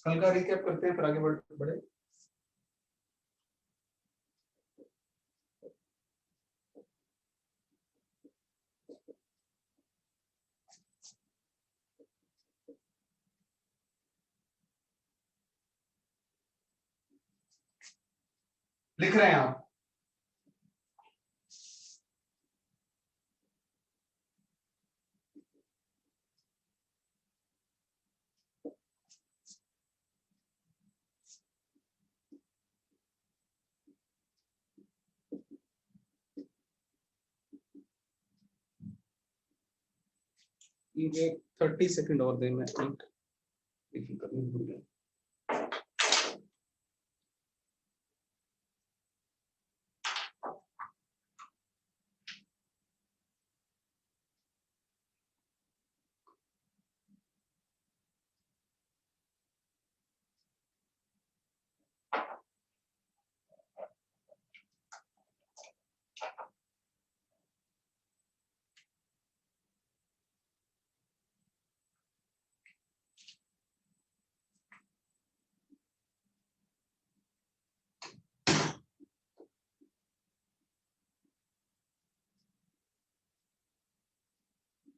कल का रिकैप करते हैं फिर आगे बढ़े। लिख रहे हैं आप? ये 30 सेकंड और दें, मैं करनी भूल गया।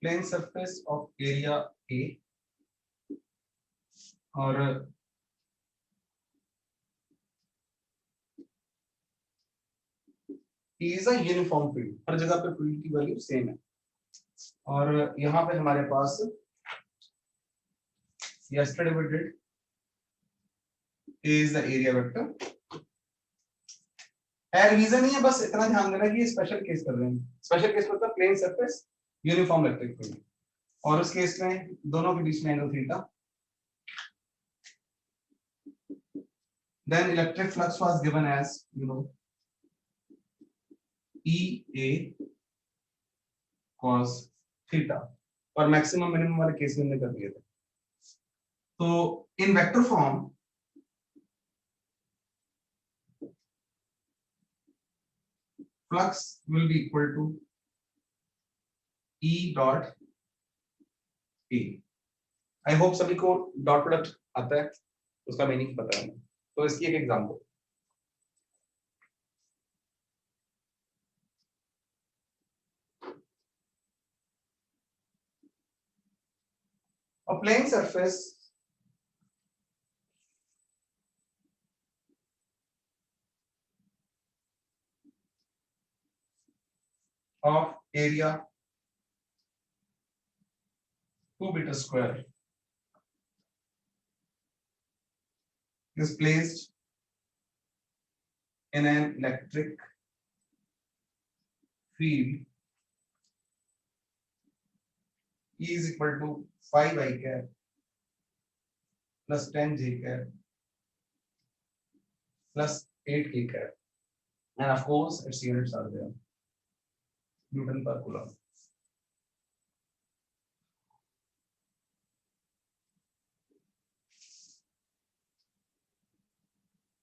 Plane surface of area A और इज अ यूनिफॉर्म फील्ड, हर जगह पे फील्ड की वैल्यू सेम है। और यहाँ पे हमारे पास yesterday we did is the area vector है। रीजन नहीं है, बस इतना ध्यान देना कि ये स्पेशल केस कर रहे हैं। स्पेशल केस मतलब plane surface uniform electric field, और उस केस में दोनों के बीच में angle theta. then electric flux was given as EA cos theta, और मैक्सिमम मिनिमम वाले केस में हमने कर दिए थे। तो इन vector form flux will be equal to E dot A। I hope सभी को डॉट प्रोडक्ट आता है, उसका मीनिंग पता है। तो इसकी एक example, a plane surface of area 2 beta square is placed in an electric field E is equal to 5 I cap plus 10 J cap plus 8 K cap, and of course its units are there, Newton per coulomb.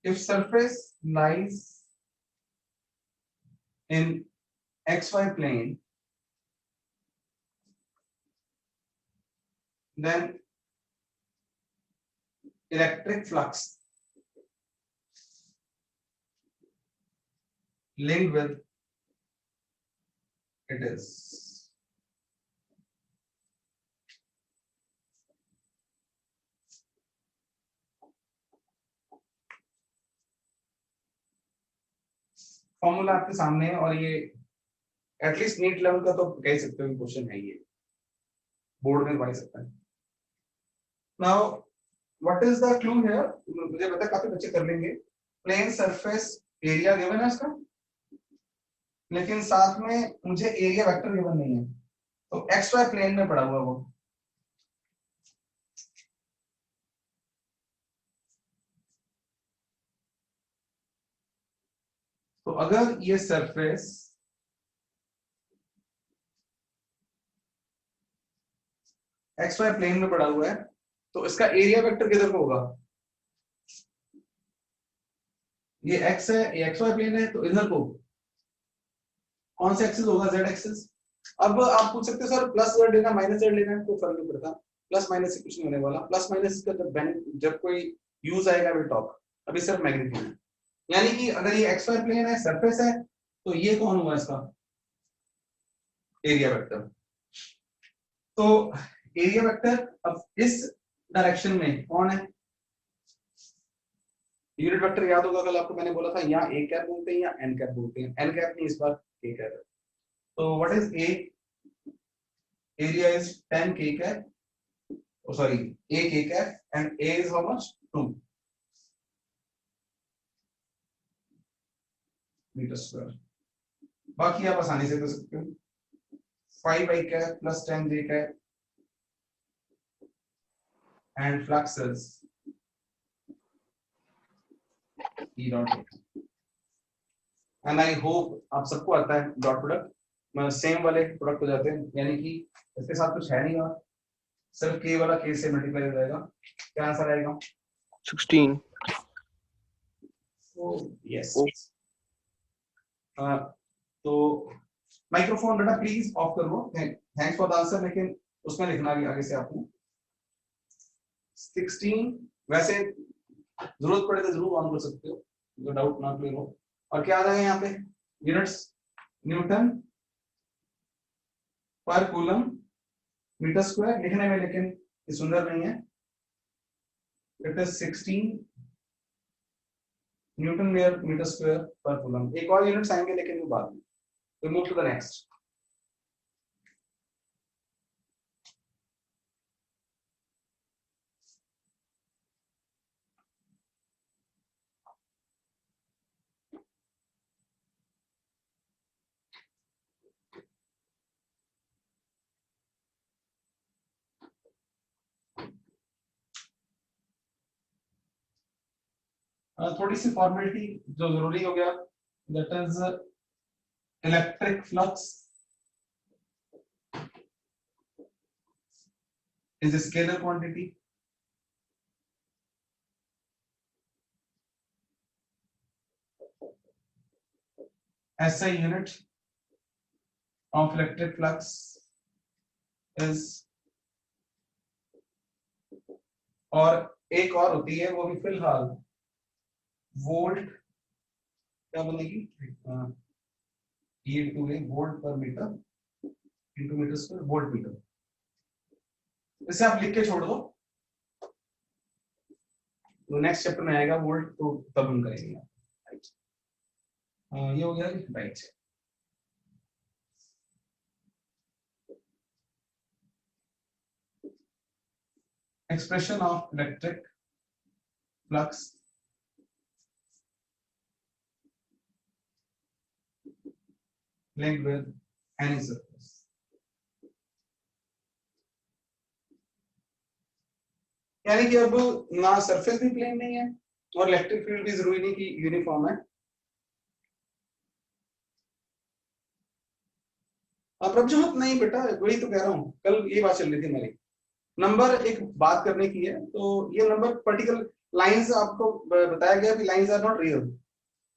If surface lies in XY plane, then electric flux linked with it is formula आपके सामने है, और ये at least NEET level का तो कह सकते हो क्वेश्चन है, ये बोर्ड में बन सकता है। Now what is the clue here, मुझे पता है काफी बच्चे कर लेंगे। प्लेन सरफेस एरिया गिवन है इसका, लेकिन साथ में मुझे एरिया वेक्टर गिवन नहीं है, तो एक्स वाई प्लेन में पड़ा हुआ वो। तो अगर ये सरफेस एक्स वाई प्लेन में पड़ा हुआ है, तो इसका एरिया वेक्टर किधर को होगा? ये एक्स है, ये एक्स वाई प्लेन है, तो इधर को कौन सा एक्सिस होगा? Z axis. अब आप पूछ सकते हो सर प्लस जेड लेना माइनस जेड लेना, कोई फर्क नहीं पड़ता। प्लस माइनस से कुछ नहीं होने वाला, प्लस माइनस का जब कोई यूज आएगा विल टॉक, अभी सिर्फ मैग्नीट्यूड है। यानी कि अगर ये एक्स वाई प्लेन है, सरफेस है, तो ये कौन हुआ इसका एरिया वेक्टर। तो एरिया वेक्टर अब इस डायरेक्शन में कौन है, यूनिट वेक्टर याद होगा कल आपको मैंने बोला था या ए कैप बोलते हैं या एन कैप बोलते हैं, एन कैप नहीं इस बार ए कैप है। तो what is a, area is 10 k cap, oh sorry, a k cap and a is how much 2 metre square. बाकी आप आसानी से कर सकते हो, 5 i cap plus 10 j cap and flux is e dot a, and I hope आप सबको आता है डॉट प्रोडक्ट, सेम वाले प्रोडक्ट हो जाते हैं, यानी कि इसके साथ कुछ है नहीं और सिर्फ k वाला k से मल्टीप्लाई हो जाएगा। क्या आंसर आएगा 16। यस। तो माइक्रोफोन बेटा प्लीज ऑफ कर लो, थैंक्स फॉर द आंसर, लेकिन उसमें लिखना भी आगे से आपने 16, वैसे जरूरत पड़े तो जरूर ऑन कर सकते हो, जो डाउट ना क्लियर हो। और क्या आ जाएगा यहाँ पे units, newton per coulomb metre square लिखने में, लेकिन ये सुंदर नहीं है, it is 16 newton metre square per coulomb. एक और यूनिट्स आएंगे लेकिन वो बाद में। We move to the next. थोड़ी सी फॉर्मेलिटी जो जरूरी हो गया, that is electric flux is a scalar quantity SI unit of electric flux is, और एक और होती है वो भी फिलहाल वोल्ट, क्या बनेगी E into A volt per metre into metre square volt metre. इसे आप लिख के छोड़ दो, तो नेक्स्ट चैप्टर में आएगा वोल्ट, तो तब हम करेंगे। राइट, ये हो गया right. Expression of electric flux linked with any surface। यानी कि अब ना सरफेस भी प्लेन नहीं है और इलेक्ट्रिक फील्ड भी जरूरी नहीं कि यूनिफॉर्म है। अब प्रभजोत नहीं बेटा, वही तो कह रहा हूँ, कल ये बात चल रही थी हमारी, नंबर एक बात करने की है, तो ये नंबर पर्टिकुलर लाइंस आपको बताया गया कि lines are not real,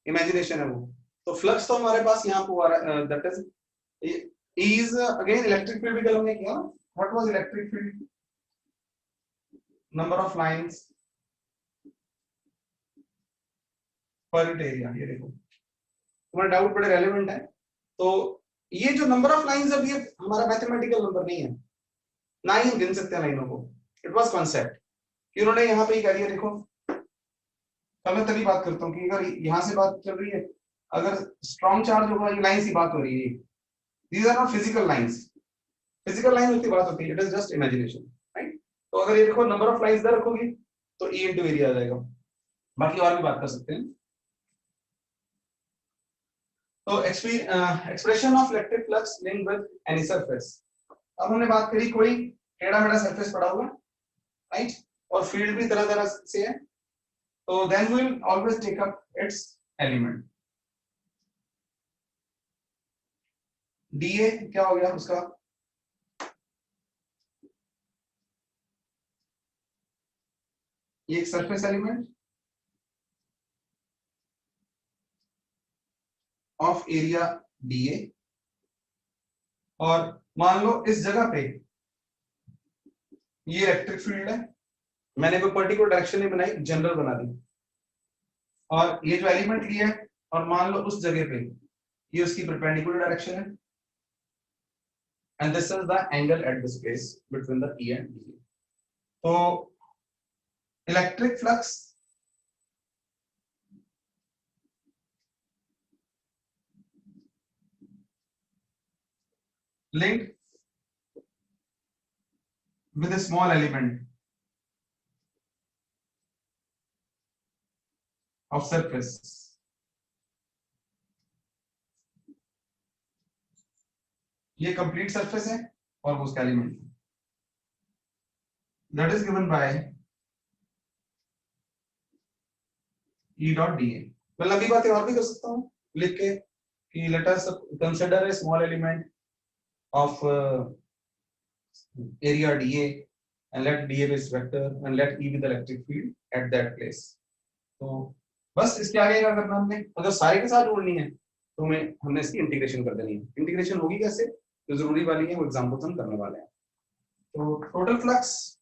imagination है वो। तो फ्लक्स तो हमारे पास यहाँ पे आ रहा है, that is again electric field भी कल हमने किया। What was electric field, number of lines पर एरिया। ये देखो तुम्हारा डाउट बड़े रेलेवेंट है। तो ये जो नंबर ऑफ लाइंस, अब ये हमारा मैथमेटिकल नंबर नहीं है, ना ही हम गिन सकते हैं लाइनों को, इट वाज कॉन्सेप्ट कि उन्होंने यहाँ पे कह दिया। देखो अब मैं तभी बात करता हूँ कि अगर यहाँ से बात चल रही है, अगर स्ट्रॉन्ग चार्ज होगा, ये लाइन सी बात हो रही है, these are not physical lines, physical line होती बात होती है, it is just imagination, right. तो अगर ये देखो नंबर ऑफ लाइंस इधर रखोगी तो ई इंटू एरिया आ जाएगा, बाकी और भी बात कर सकते हैं। तो expression of electric flux linked with any surface. अब हमने बात करी कोई टेढ़ा मेढ़ा सरफेस पड़ा हुआ, राइट, और फील्ड भी तरह तरह से है, तो then we will always take up its element. DA क्या हो गया उसका, ये एक surface element of area DA, और मान लो इस जगह पे ये इलेक्ट्रिक फील्ड है, मैंने कोई पर्टिकुलर डायरेक्शन नहीं बनाई, जनरल बना दी, और ये जो एलिमेंट लिया है और मान लो उस जगह पे ये उसकी परपेंडिकुलर डायरेक्शन है, and this is the angle at this place between the E and D. तो electric flux linked with a small element of surface ये कंप्लीट सरफेस है और वो उसका element that is given by E dot D A. मैं लंबी बातें और भी कर सकता हूँ लिख के कि let us consider a small element of area dA and let dA be its vector and let E be the electric field at that place। तो बस इसके आगे क्या करना हमने, अगर सारे के साथ जोड़नी है तो हमने इसकी इंटीग्रेशन कर देनी है। इंटीग्रेशन होगी कैसे, जो जरूरी वाली है वो एग्जांपल्स हम करने वाले हैं। तो टोटल फ्लक्स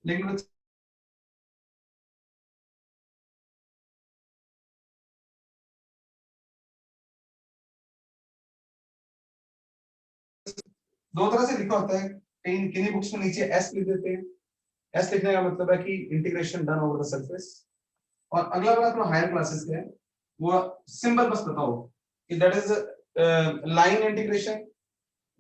लिंक विद दो तरह से लिखा होता है, कहीं किन्हीं बुक्स में नीचे एस लिख देते हैं। एस लिखने का मतलब है कि integration done over the surface. और अगला वाला थोड़ा हायर क्लासेस का है, वो सिंबल बस बताओ कि दैट इज लाइन इंटीग्रेशन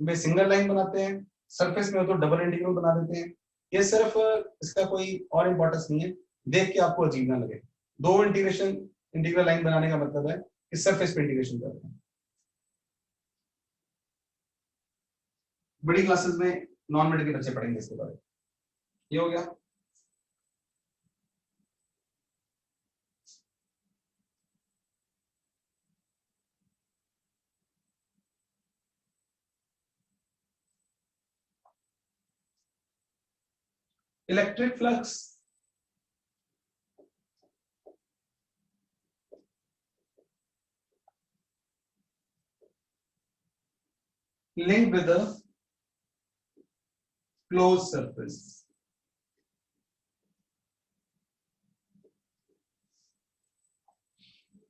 में सिंगल लाइन बनाते हैं, सरफेस में हो तो डबल इंटीग्रल बना देते हैं। ये सिर्फ इसका कोई और इंपॉर्टेंस नहीं है, देख के आपको अजीब ना लगे। दो इंटीग्रेशन इंटीग्रल लाइन बनाने का मतलब है कि सरफेस पे इंटीग्रेशन करते हैं। बड़ी क्लासेस में नॉन मेडिकल बच्चे पढ़ेंगे इसके बारे में। ये हो गया। Electric flux linked with a closed surface।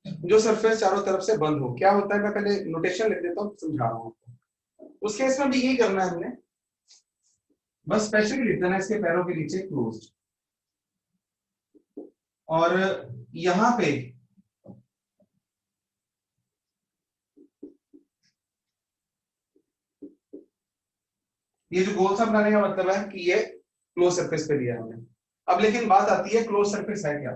जो सरफेस चारों तरफ से बंद हो, क्या होता है, मैं पहले नोटेशन लिख देता हूँ, समझा रहा हूँ आपको। उस केस में भी यही करना है हमने, बस स्पेशली लिख देना इसके पैरों के नीचे क्लोज्ड, और यहां पे ये जो गोल सा बनाने का मतलब है कि ये क्लोज सरफेस पे दिया है हमने। अब लेकिन बात आती है क्लोज सरफेस है क्या।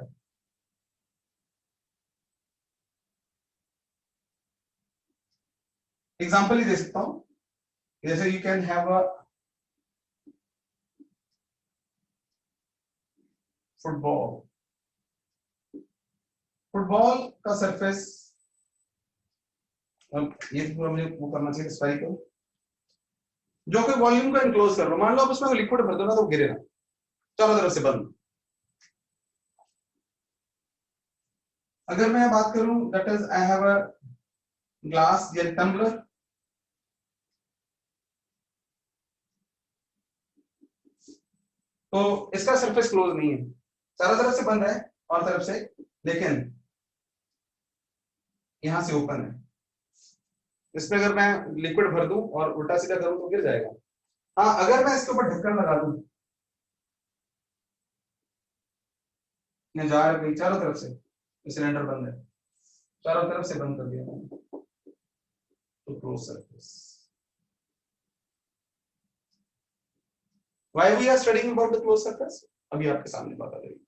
एग्जांपल ही दे सकता हूं, जैसे you can have a football. Football का सरफेस, ये पूरा मुझे वो करना चाहिए स्फेरिकल, जो कि वॉल्यूम को इनक्लोज कर रहा हूं। मान लो आप उसमें लिक्विड भर दो ना तो गिरे ना, चारों तरफ से बंद। अगर मैं बात करूं that is I have a glass या टम्बलर, तो इसका सरफेस क्लोज नहीं है, चारों तरफ से बंद है और तरफ से, लेकिन यहां से ओपन है। इसमें अगर मैं लिक्विड भर दूं और उल्टा सीधा करूं तो गिर जाएगा। हाँ, अगर मैं इसके ऊपर ढक्कन लगा दूं, मैं जा रही चारों तरफ से, सिलेंडर बंद है, चारों तरफ से बंद कर दिया मैंने, तो close surface. Why we are studying about the close surface, अभी आपके सामने बात आ रही है।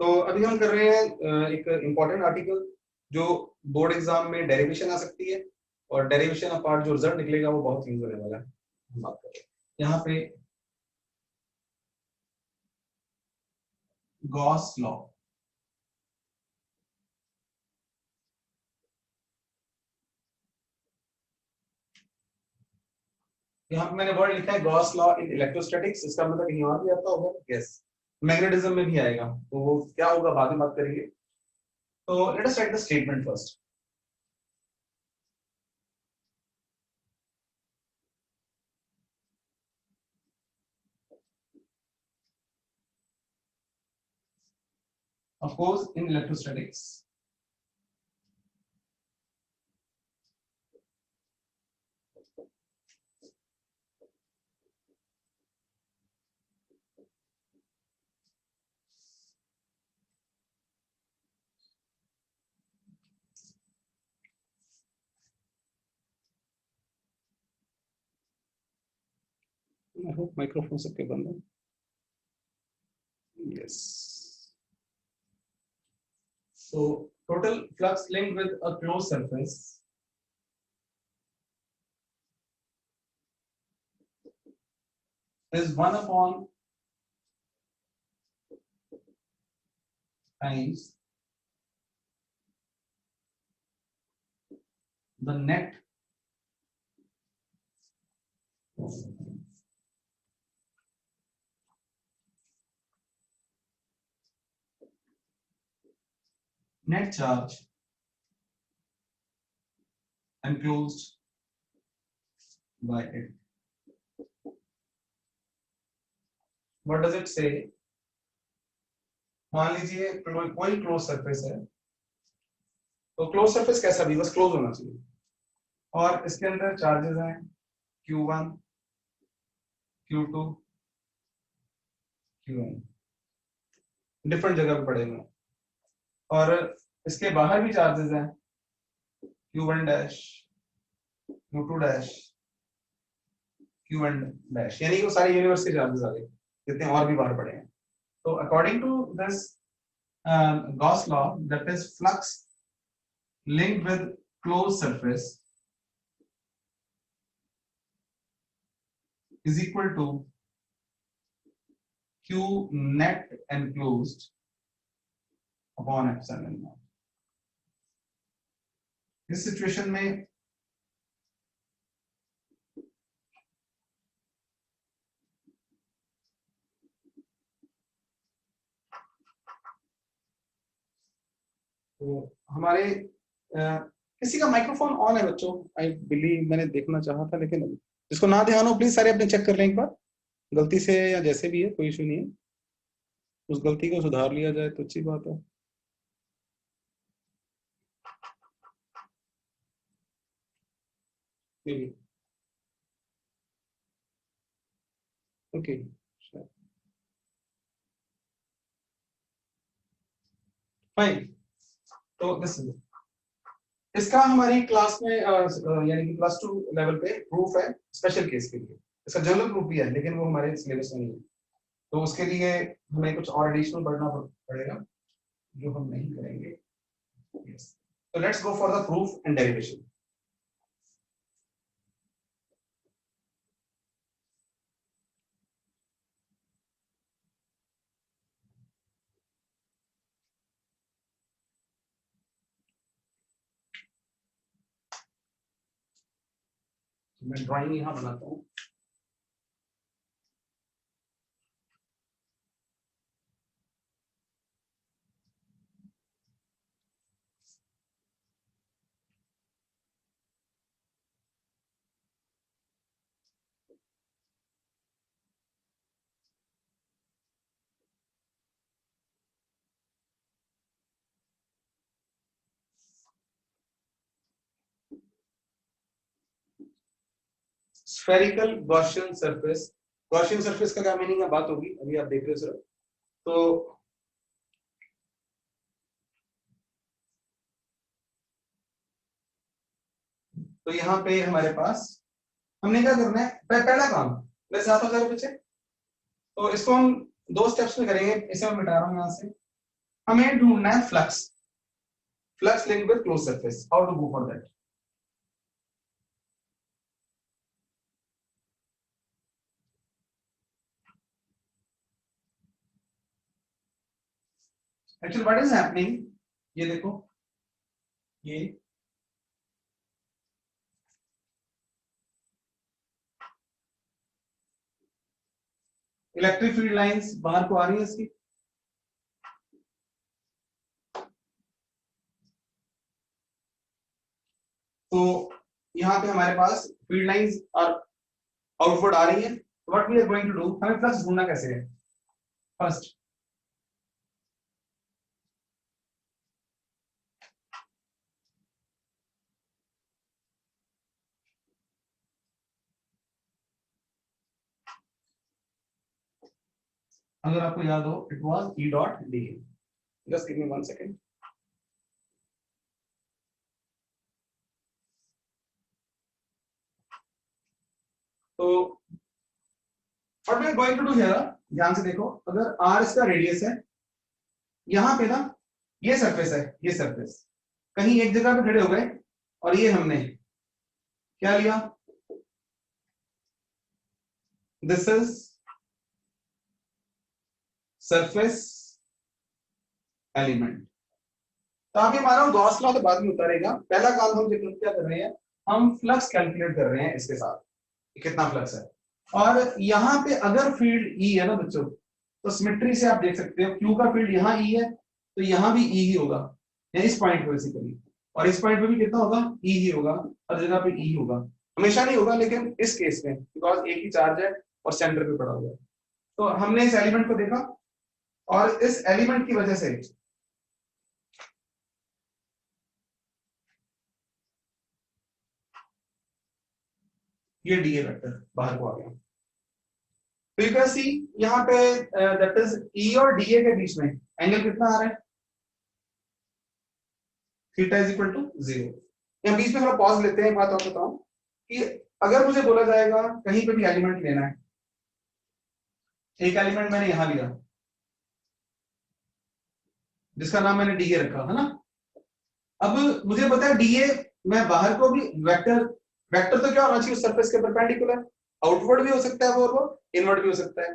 तो अभी हम कर रहे हैं एक इंपॉर्टेंट आर्टिकल जो बोर्ड एग्जाम में डेरिवेशन आ सकती है और डेरिवेशन ऑफ पार्ट जो रिजल्ट निकलेगा वो बहुत यूज होने वाला है। हम बात करें यहाँ पे गॉस लॉ। यहाँ पे मैंने वर्ड लिखा है गॉस लॉ इन इलेक्ट्रोस्टैटिक्स, इसका मतलब कहीं और भी आता होगा, यस मैग्नेटिज्म में भी आएगा, तो वो क्या होगा बाद में बात करेंगे। तो let us right the statement first. Of course, in electrostatics, I hope microphone सबके बंद है। Yes. So total flux linked with a closed surface is 1 upon times the net charge enclosed by it. What does it say? मान लीजिए कोई close surface है, तो close surface कैसा भी बस क्लोज होना चाहिए, और इसके अंदर चार्जेस हैं Q1 Q2 Qn, डिफरेंट जगह पे पड़े हुए, और इसके बाहर भी चार्जेस हैं Q1 dash Q2 dash Qn dash, यानी कि वो सारे यूनिवर्स के चार्जेस आ गए जितने और भी बाहर पड़े हैं। तो according to this Gauss law, that is flux linked with closed surface is equal to Q net enclosed upon epsilon naught. इस सिचुएशन में तो हमारे किसी का माइक्रोफोन ऑन है बच्चों, आई बिलीव, मैंने देखना चाहा था लेकिन जिसको ना ध्यान हो प्लीज सारे अपने चेक कर लें एक बार, गलती से या जैसे भी है कोई इशू नहीं है, उस गलती को सुधार लिया जाए तो अच्छी बात है। ओके फाइन, तो दिस इज इसका हमारी क्लास में यानी कि +2 लेवल पे प्रूफ है स्पेशल केस के लिए, इसका जनरल प्रूफ भी है लेकिन वो हमारे सिलेबस में नहीं है, तो उसके लिए हमें कुछ और एडिशनल पढ़ना पड़ेगा जो हम नहीं करेंगे। yes. So let's go for the proof and derivation. मैं ड्राइंग यहाँ बनाता हूँ। Spherical Gaussian surface, Gaussian surface का क्या मीनिंग है बात होगी, अभी आप देख रहे हो सर। तो यहाँ पे हमारे पास हमने क्या करना है, पहला काम मेरे साथ हो जाए बच्चे, तो इसको हम 2 स्टेप्स में करेंगे, इसे मैं मिटा रहा हूँ यहाँ से। हमें ढूंढना है flux, flux linked with close surface, how to go for that. Actually what is happening, ये देखो, ये इलेक्ट्रिक फील्ड लाइंस बाहर को आ रही है इसकी, तो यहाँ पे हमारे पास फील्ड लाइंस और आउटवर्ड आ रही है। What we are going to do, हमें फ्लक्स ढूंढना कैसे है। फर्स्ट अगर आपको याद हो, it was E dot D, just give me 1 second. तो what we are going to do here, ध्यान से देखो, अगर r इसका रेडियस है, यहाँ पे ना ये सरफेस है, ये सरफेस कहीं एक जगह पे खड़े हो गए और ये हमने क्या लिया, दिस इज सरफेस एलिमेंट। तो आप ये मानो गॉस लॉ तो बाद में उतारेगा, पहला काम हम क्या कर रहे हैं, हम फ्लक्स कैलकुलेट कर रहे हैं इसके साथ, कितना फ्लक्स है। और यहाँ पे अगर फील्ड E है ना बच्चों, तो सिमेट्री से आप देख सकते हो Q का फील्ड यहाँ E है, तो यहाँ भी E ही होगा, या इस पॉइंट पे बेसिकली, और इस पॉइंट पे भी कितना होगा, E ही होगा, हर जगह पे E होगा, हमेशा नहीं होगा लेकिन इस केस में बिकॉज एक ही चार्ज है और सेंटर पे पड़ा हुआ है। तो हमने इस एलिमेंट को देखा और इस एलिमेंट की वजह से ये डी ए वेक्टर बाहर को आ गया। तो यू कैन सी यहाँ पे दैट इज ई और डी ए के बीच में एंगल कितना आ रहा है, थीटा इज इक्वल टू 0। यहाँ बीच में थोड़ा पॉज लेते हैं, बात और बताऊं कि अगर मुझे बोला जाएगा कहीं पे भी एलिमेंट लेना है, एक एलिमेंट मैंने यहां लिया जिसका नाम मैंने डी ए रखा है ना, अब मुझे पता है डी ए, मैं बाहर को भी वेक्टर, वेक्टर तो क्या होना चाहिए सरफेस के परपेंडिकुलर, आउटवर्ड भी हो सकता है वो इनवर्ड भी हो सकता है।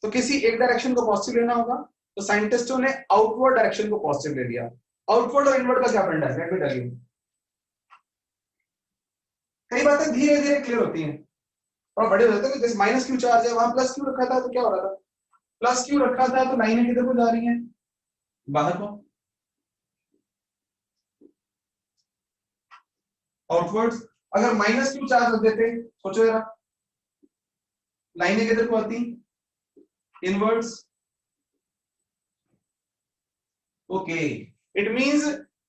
तो किसी एक डायरेक्शन को पॉजिटिव लेना होगा, तो साइंटिस्टों ने आउटवर्ड डायरेक्शन को पॉजिटिव ले लिया। आउटवर्ड और इनवर्ड का क्या फंडा है, मैं बताइए। कई बातें धीरे धीरे क्लियर होती हैं और बड़े हो जाते हैं, जैसे माइनस क्यू चार्ज है, वहां प्लस क्यू रखा था तो क्या हो रहा था, प्लस क्यू रखा था तो लाइनें किधर को जा रही हैं, बाहर को, आउटवर्ड्स। अगर माइनस क्यू चार्ज रख देते, सोचो जरा, लाइनें किधर को आती, इनवर्ड्स। ओके, इट मींस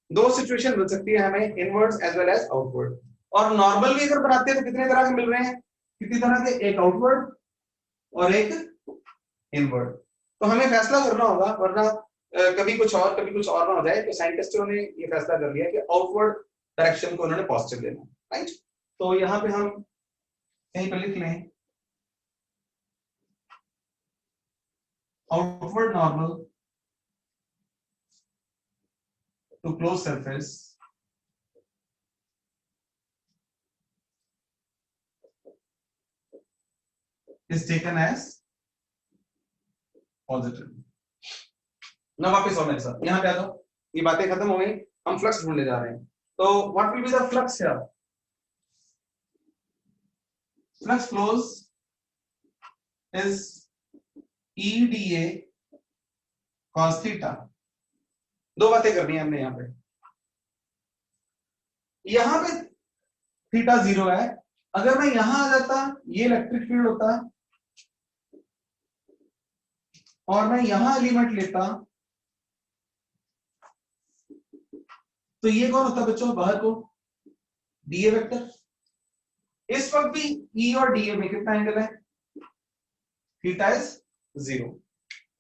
दो सिचुएशन मिल सकती है हमें, inwards as well as outward. और नॉर्मल भी अगर बनाते हैं तो कितने तरह के मिल रहे हैं, कितनी तरह के, एक आउटवर्ड और एक इनवर्ड। तो हमें फैसला करना होगा, वरना कभी कुछ और कभी कुछ और ना हो जाए। तो साइंटिस्टों ने ये फैसला कर लिया कि आउटवर्ड डायरेक्शन को उन्होंने पॉजिटिव लेना, राइट। तो यहाँ पे हम कहीं पर लिख लें, outward normal to close surface is taken as positive। ना वापस और मेरे साथ यहाँ पे आ जाओ, ये बातें खत्म हो गई, हम फ्लक्स ढूंढने जा रहे हैं। तो what will be the flux here, flux flows is EDA cos theta. दो बातें करनी है हमने यहाँ पे थीटा 0 है, अगर मैं यहां आ जाता ये इलेक्ट्रिक फील्ड होता और मैं यहां एलिमेंट लेता, तो ये कौन होता बच्चों, बाहर को डीए वेक्टर। इस वक्त भी ई और डीए में कितना एंगल है, थीटा इज 0।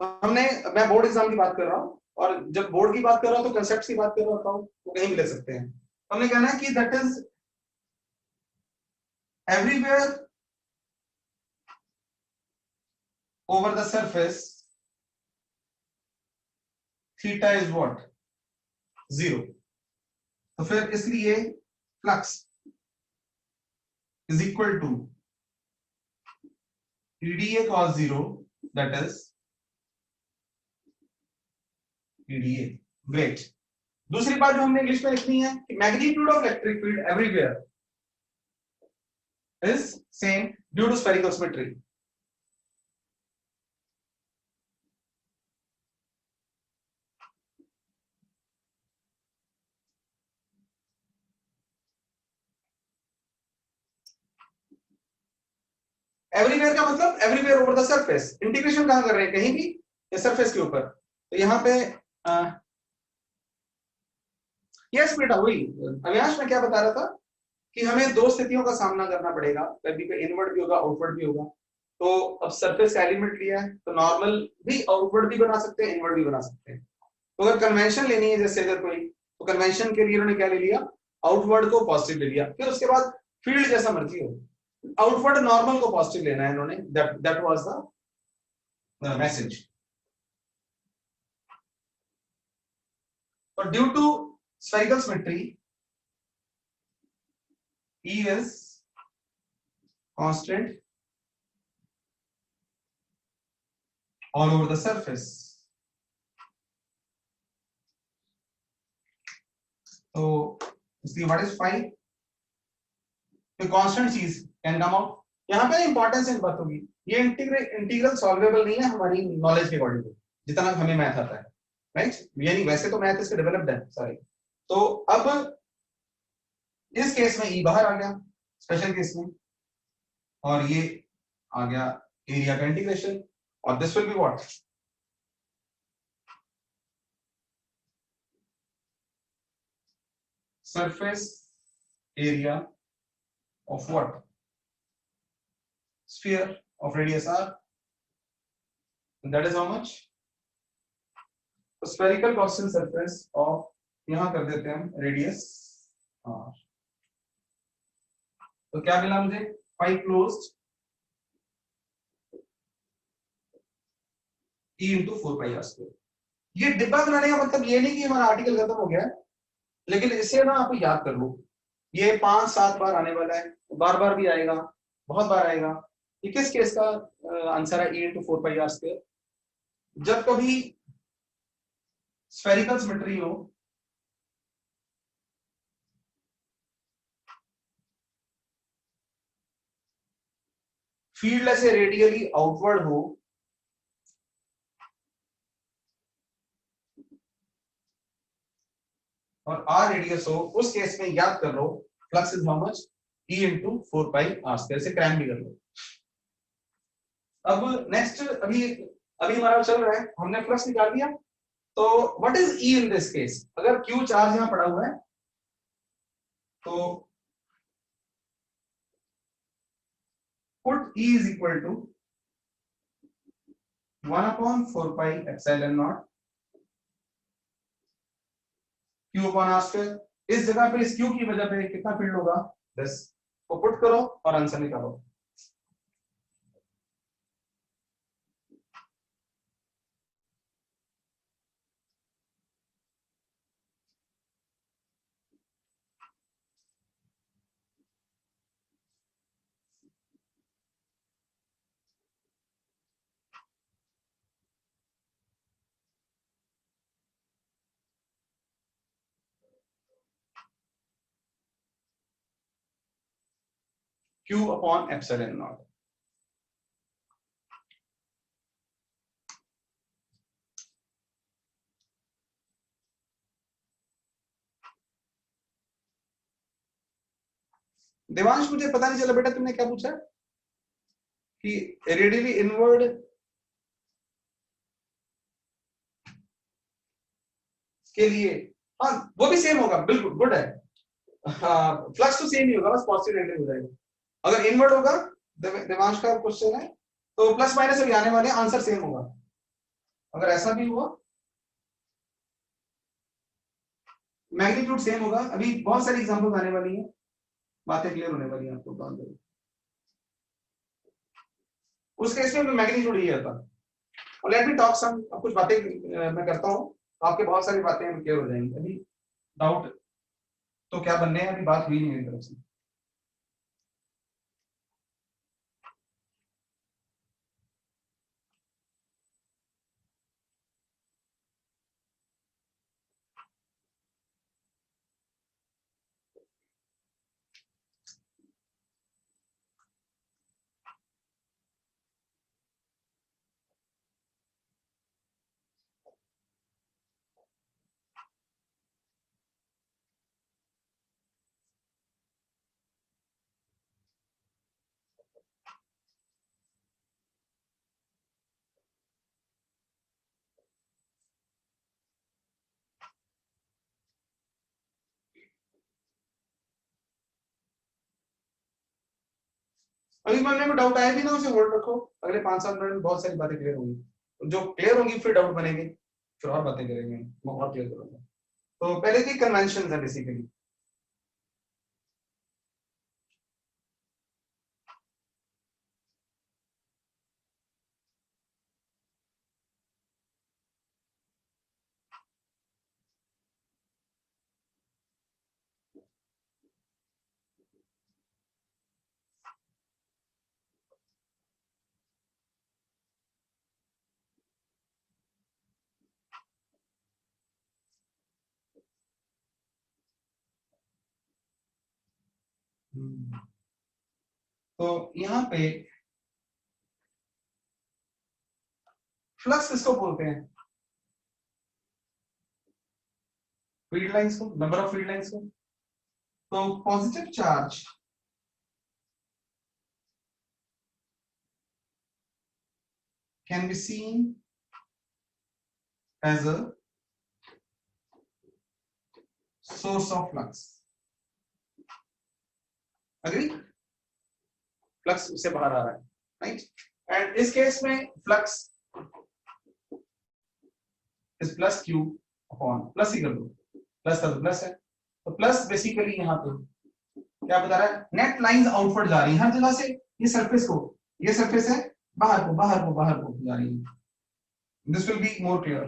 हमने, मैं बोर्ड एग्जाम की बात कर रहा हूं, और जब बोर्ड की बात कर रहा हूं तो कंसेप्ट की बात कर रहा होता हूं, वो कहीं भी ले सकते हैं। हमने कहना है कि that is everywhere over the surface theta is what, 0। तो फिर इसलिए flux is equal to EDA cos 0, that is PDA. Great. दूसरी बात जो हमने इंग्लिश में लिखनी है कि magnitude of electric field everywhere is same due to spherical symmetry. Everywhere का मतलब everywhere over the surface. Integration कहां कर रहे हैं, कहीं भी या सरफेस के ऊपर। तो यहाँ पे यस बेटा वही अविनाश मैं क्या बता रहा था कि हमें दो स्थितियों का सामना करना पड़ेगा, कभी पे इनवर्ड भी होगा आउटवर्ड भी होगा। तो अब सरफेस का एलिमेंट लिया है तो नॉर्मल भी आउटवर्ड भी बना सकते हैं, इनवर्ड भी बना सकते हैं। तो अगर कन्वेंशन लेनी है जैसे अगर कोई, तो कन्वेंशन के लिए उन्होंने क्या ले लिया, आउटवर्ड को पॉजिटिव ले लिया। फिर उसके बाद फील्ड जैसा मर्जी हो, आउटवर्ड नॉर्मल को पॉजिटिव लेना है इन्होंने। That was the message. तो due to spherical symmetry, E is constant all over the surface. So इसलिए what is phi? तो कांस्टेंट चीज कैन कम आउट। यहाँ पे इंपॉर्टेंस एक बात होगी, ये इंटीग्रल सॉल्वेबल नहीं है हमारी नॉलेज के अकॉर्डिंग, जितना हमें मैथ आता है, राइट। यानी वैसे तो मैथ इसके डेवलप्ड है सारे। तो अब इस केस में ई बाहर आ गया स्पेशल केस में, और ये आ गया एरिया का इंटीग्रेशन, और this will be what, surface area of what, sphere of radius r, and that is how much, spherical constant surface of, यहां कर देते हैं हम रेडियस r। तो क्या मिला मुझे, 5 closed e into 4 pi r square। ये डिब्बा बनाने का मतलब ये नहीं कि हमारा आर्टिकल खत्म हो गया है, लेकिन इसे ना आप याद कर लो, ये 5-7 बार आने वाला है, बार बार भी आएगा, बहुत बार आएगा। ये किस केस का आंसर है, e into 4 pi r square। जब कभी स्फेरिकल सिमेट्री हो, फील्ड ऐसे रेडियली आउटवर्ड हो, और आर रेडियस हो, उस केस में याद कर लो flux is how much, e into 4 pi r square। से क्रैम भी कर लो। अब नेक्स्ट, अभी अभी हमारा चल रहा है, हमने फ्लक्स निकाल दिया। तो what is e in this case, अगर q चार्ज यहां पड़ा हुआ है तो put e is equal to 1/4 pi epsilon naught q upon r square। इस जगह पे इस q की वजह पे कितना फील्ड होगा, 10 को पुट करो और आंसर निकालो। q upon epsilon not. Devansh मुझे पता नहीं चला बेटा तुमने क्या पूछा कि रेडियली इनवर्ड के लिए, हाँ वो भी सेम होगा, बिल्कुल गुड है। हाँ फ्लक्स तो सेम ही होगा, बस पॉजिटिव नेगेटिव हो जाएगा। अगर इनवर्ड होगा, देवांश का क्वेश्चन है, तो प्लस माइनस अभी आने वाले, आंसर सेम होगा। अगर ऐसा भी हुआ, मैग्नीट्यूड सेम होगा। अभी बहुत सारी एग्जांपल्स आने वाली हैं, बातें क्लियर होने वाली हैं आपको बात करूं। उस केस में मैग्नीट्यूड ही आता। और लेट मी टॉक सम, अब कुछ बातें मैं करता हूं, तो आपके बहुत सारी बातें क्लियर हो जाएंगी। अभी डाउट तो क्या बनने हैं, अभी बात हुई नहीं मेरी तरफ से। अभी मन में डाउट आया भी ना, उसे होल्ड रखो, अगले 5-7 मिनट में बहुत सारी बातें क्लियर होंगी, जो क्लियर होंगी फिर डाउट बनेंगे, फिर और बातें करेंगे, मैं और क्लियर करूंगा। तो पहले की कन्वेंशन है बेसिकली। तो यहाँ पे फ्लक्स किसको बोलते हैं? फील्ड लाइंस को, नंबर ऑफ फील्ड लाइंस को। तो positive charge can be seen as a source of flux. Agree? Flux उससे बाहर आ रहा है, राइट? एंड इस केस में flux is plus Q upon plus ही कर दो, प्लस का तो प्लस है, तो प्लस बेसिकली यहाँ पे क्या बता रहा है? नेट लाइंस आउटवर्ड जा रही है हर जगह से, ये सरफेस को, ये सरफेस है, बाहर को बाहर को बाहर को जा रही है। This will be more clear.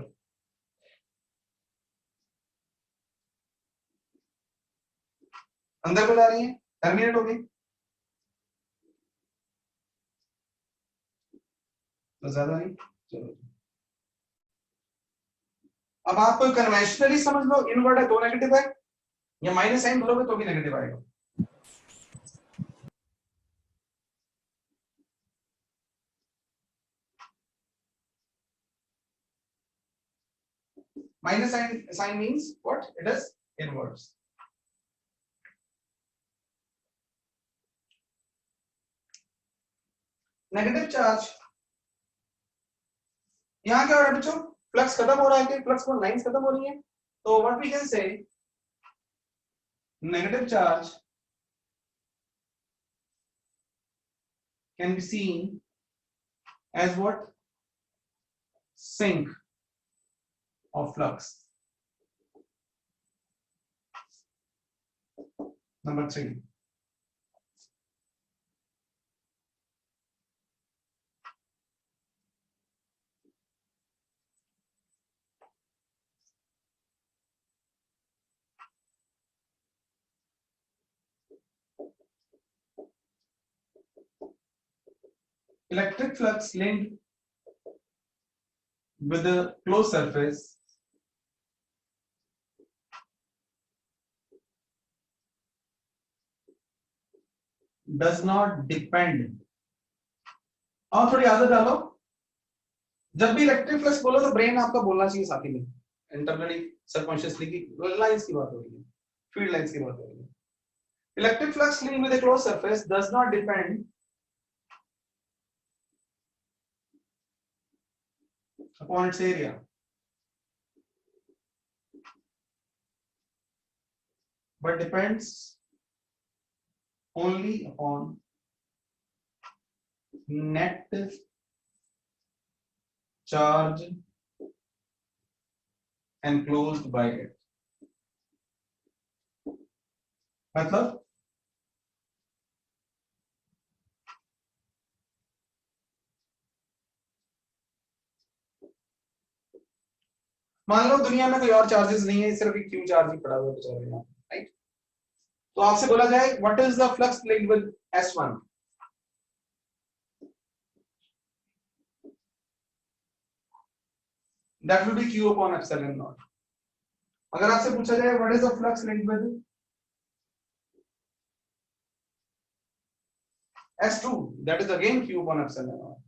अंदर को जा रही है, टर्मिनेट हो गई, तो ज्यादा नहीं। चलो अब आप कोई कन्वेंशनली समझ लो, इनवर्ट है तो नेगेटिव है, या माइनस साइन भरोगे तो भी नेगेटिव आएगा। Minus sign means what? It is inverse. Negative charge, यहाँ क्या हो रहा है बच्चों? फ्लक्स खत्म हो रहा है, कि फ्लक्स को लाइंस खत्म हो रही है, तो what we can say, negative charge can be seen as what? Sink of flux. Number 3. Electric flux linked with a closed surface does not depend। और थोड़ी आदत डालो, जब भी इलेक्ट्रिक फ्लक्स बोलो तो ब्रेन आपका बोलना चाहिए साथ ही में, इंटरनली सबकॉन्शियसली, की लाइंस की बात हो रही है, फील्ड लाइंस की बात हो रही है। Electric flux linked with a closed surface does not depend upon its area, but depends only upon net charge enclosed by it। मतलब मान लो दुनिया में कोई और चार्जेस नहीं है, सिर्फ एक क्यू चार्ज ही पड़ा हुआ बेचारे यहाँ, राइट? तो आपसे बोला जाए what is the flux linked with S1, that will be q upon epsilon naught। अगर आपसे पूछा जाए what is the flux linked with S2, that is again q upon epsilon naught।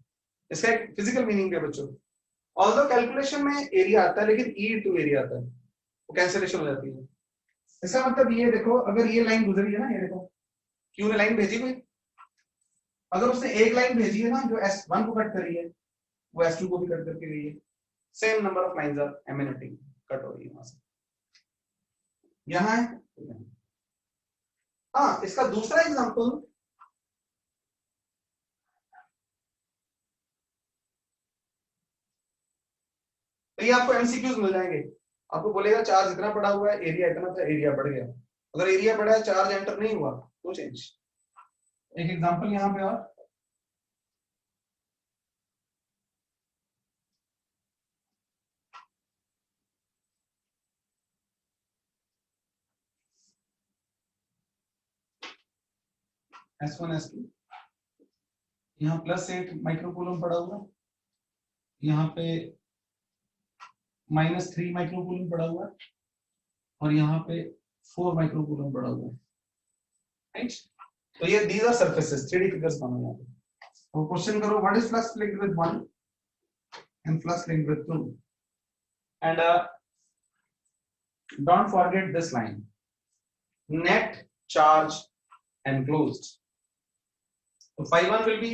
इसका एक फिजिकल मीनिंग है बच्चों, ऑल्दो कैलकुलेशन में area आता है लेकिन ई टू एरिया आता है, वो कैंसिलेशन हो जाती है। इसका मतलब ये देखो, अगर ये लाइन गुजरी है ना, ये देखो क्यू ने लाइन भेजी कोई, अगर उसने एक लाइन भेजी है ना जो S1 को कट करी है, वो S2 को भी कट करके गई है, same number of lines are emanating, cut हो रही है वहां से, यहाँ है। हाँ, इसका दूसरा एग्जांपल, तो ये आपको एमसीक्यूज मिल जाएंगे। आपको बोलेगा चार्ज इतना पड़ा हुआ है, एरिया इतना था, एरिया बढ़ गया। अगर एरिया बढ़ा है, चार्ज एंटर नहीं हुआ तो चेंज। एक एग्जांपल यहाँ पे और, S1 S2, यहाँ +8 माइक्रोकूलम पड़ा हुआ, यहाँ पे -3 माइक्रोकूलम पड़ा हुआ, और यहाँ पे 4 माइक्रोकूलम पड़ा हुआ है, राइट। तो ये these are surfaces, 3D figures बना हुआ है। तो क्वेश्चन करो, what is flux linked with 1 and flux linked with 2, and don't forget this line, net charge enclosed. तो phi 1 will be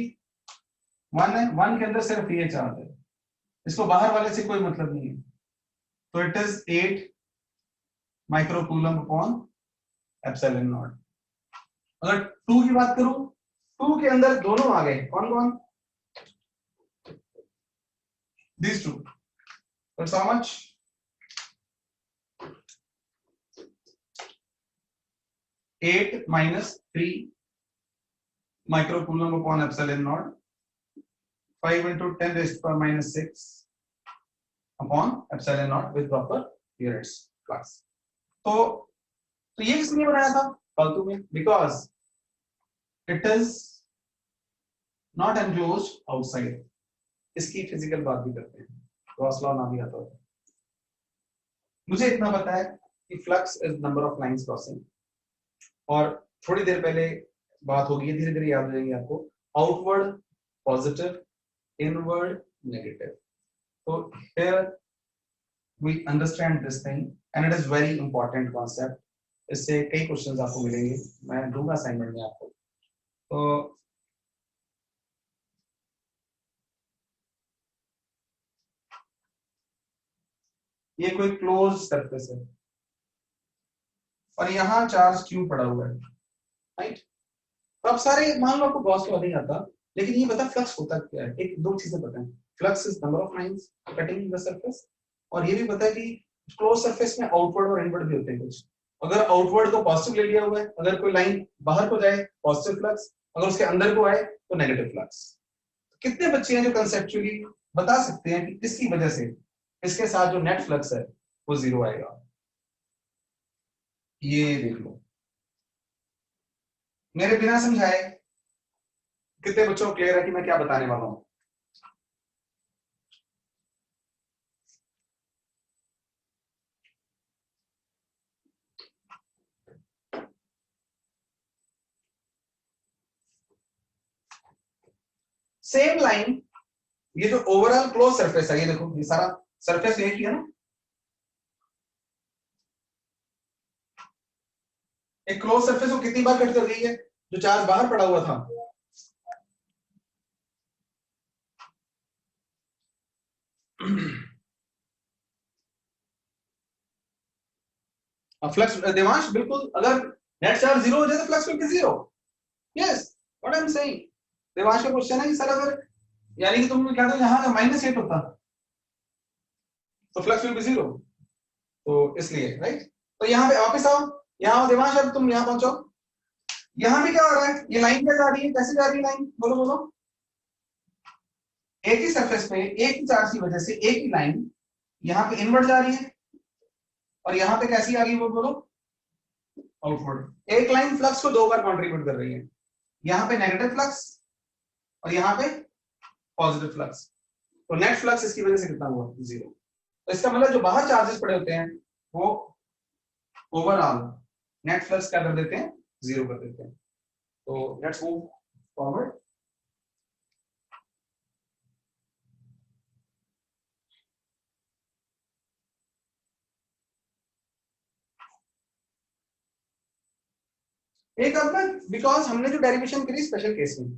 1 है, 1 के अंदर सिर्फ ये चार्ज है, इसको बाहर वाले से कोई मतलब नहीं है, तो it is 8 microcoulomb upon epsilon not. अगर 2 की बात करूं, 2 के अंदर दोनों आ गए, कौन कौन, these two, so it's how much, 8 minus 3 microcoulomb upon epsilon naught, 5 into 10 raised to power minus 6 upon epsilon naught with proper units class. तो ये किसने बनाया था फालतू में, because it is not enclosed outside. इसकी फिजिकल बात भी करते हैं, गॉस लॉ ना भी आता है। मुझे इतना पता है कि flux is number of lines crossing, और थोड़ी देर पहले बात होगी, धीरे धीरे याद हो जाएंगे आपको, आउटवर्ड पॉजिटिव, इनवर्ड नेगेटिव। तो here we understand this thing and it is very important concept। इससे कई क्वेश्चंस आपको मिलेंगे, मैं दूंगा असाइनमेंट में आपको। तो ये कोई क्लोज सरफेस है और यहाँ चार्ज क्यू पड़ा हुआ है, राइट। तो अब सारे, मान लो आपको गॉस लॉ नहीं आता, लेकिन ये पता फ्लक्स होता क्या है, एक दो चीजें पता है, flux is number of lines cutting the surface, और ये भी पता है कि क्लोज सरफेस में आउटवर्ड और इनवर्ड भी होते हैं कुछ। अगर आउटवर्ड को पॉजिटिव ले लिया हुआ है, अगर कोई लाइन बाहर को जाए पॉजिटिव फ्लक्स, अगर उसके अंदर को आए तो नेगेटिव फ्लक्स। कितने बच्चे हैं जो कंसेप्चुअली बता सकते हैं कि इसकी वजह से इसके साथ जो नेट फ्लक्स है वो 0 आएगा? ये देख लो, मेरे बिना समझाए कितने बच्चों को क्लियर है कि मैं क्या बताने वाला हूं? सेम लाइन, ये जो ओवरऑल क्लोज सरफेस है, ये देखो, ये सारा सरफेस एक ही है ना, एक क्लोज सरफेस को कितनी बार कट कर गई है, जो चार्ज बाहर पड़ा हुआ था। फ्लक्स देवांश, बिल्कुल, अगर नेट चार्ज 0 हो जाए तो flux will be 0। Yes, what I am saying. Devansh का क्वेश्चन है कि सर अगर, यानी कि तुम क्या कहते हो, यहां का -8 होता तो फ्लक्स विल बी 0, तो इसलिए, राइट। तो यहाँ पे वापस आओ, यहाँ देवांश, अब तुम यहाँ पहुंचो, यहाँ भी क्या हो रहा है, ये लाइन क्या जा रही है, कैसे जा रही है लाइन, बोलो बोलो। एक ही सरफेस पे एक ही चार्ज की वजह से एक ही लाइन यहाँ पे इनवर्ट जा रही है, और यहाँ पे कैसी आ गई वो बोलो, आउटवर्ड। एक लाइन फ्लक्स को 2 बार कंट्रीब्यूट कर रही है, यहाँ पे नेगेटिव फ्लक्स और यहाँ पे पॉजिटिव फ्लक्स, तो नेट फ्लक्स इसकी वजह से कितना हुआ, 0। तो इसका मतलब जो बाहर चार्जेस पड़े होते हैं वो ओवरऑल नेट फ्लक्स क्या कर देते हैं, 0 कर देते हैं। तो लेट्स मूव फॉरवर्ड। एक अब ना, बिकॉज हमने जो डेरिवेशन करी स्पेशल केस में,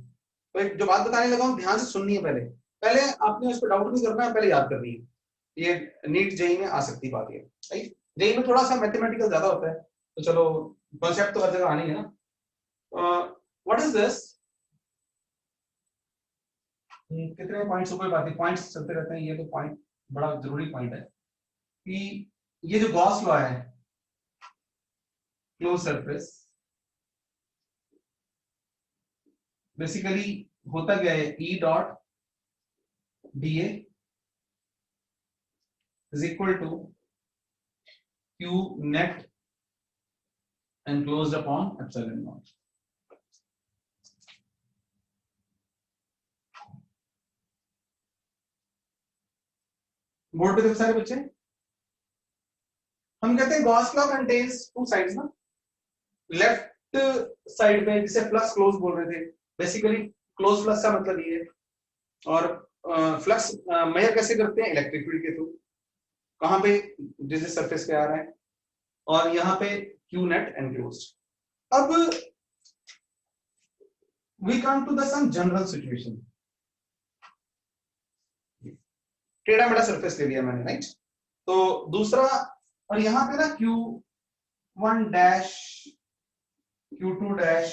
तो एक जो बात बताने लगा हूं ध्यान से सुननी है, पहले पहले आपने उस पर डाउट नहीं करना है, पहले याद करनी है। ये नीट जेई में आ सकती बात है, राइट। जेई में थोड़ा सा मैथमेटिकल ज्यादा होता है, तो चलो कॉन्सेप्ट तो हर जगह आनी है ना। व्हाट इज दिस, कितने पॉइंट्स ऊपर बात है, पॉइंट्स चलते रहते हैं, ये तो पॉइंट बड़ा जरूरी पॉइंट है कि ये जो गॉस लॉ है, क्लोज सरफेस, बेसिकली होता क्या है, E dot D is equal to Q net enclosed upon epsilon naught। Board पे देखो सारे बच्चे, हम कहते हैं Gauss law contains two sides ना, लेफ्ट साइड पे जिसे प्लस क्लोज बोल रहे थे, बेसिकली क्लोज प्लस का मतलब ये है। और फ्लक्स मेजर कैसे करते हैं, इलेक्ट्रिक फील्ड के थ्रू, कहां पे, जिस सरफेस पे आ रहा है, और यहाँ पे क्यू नेट एनक्लोज्ड। अब we come to the some general situation, टेढ़ा मेढ़ा सरफेस ले लिया मैंने, राइट। तो दूसरा, और यहाँ पे ना Q1 dash, Q2 dash,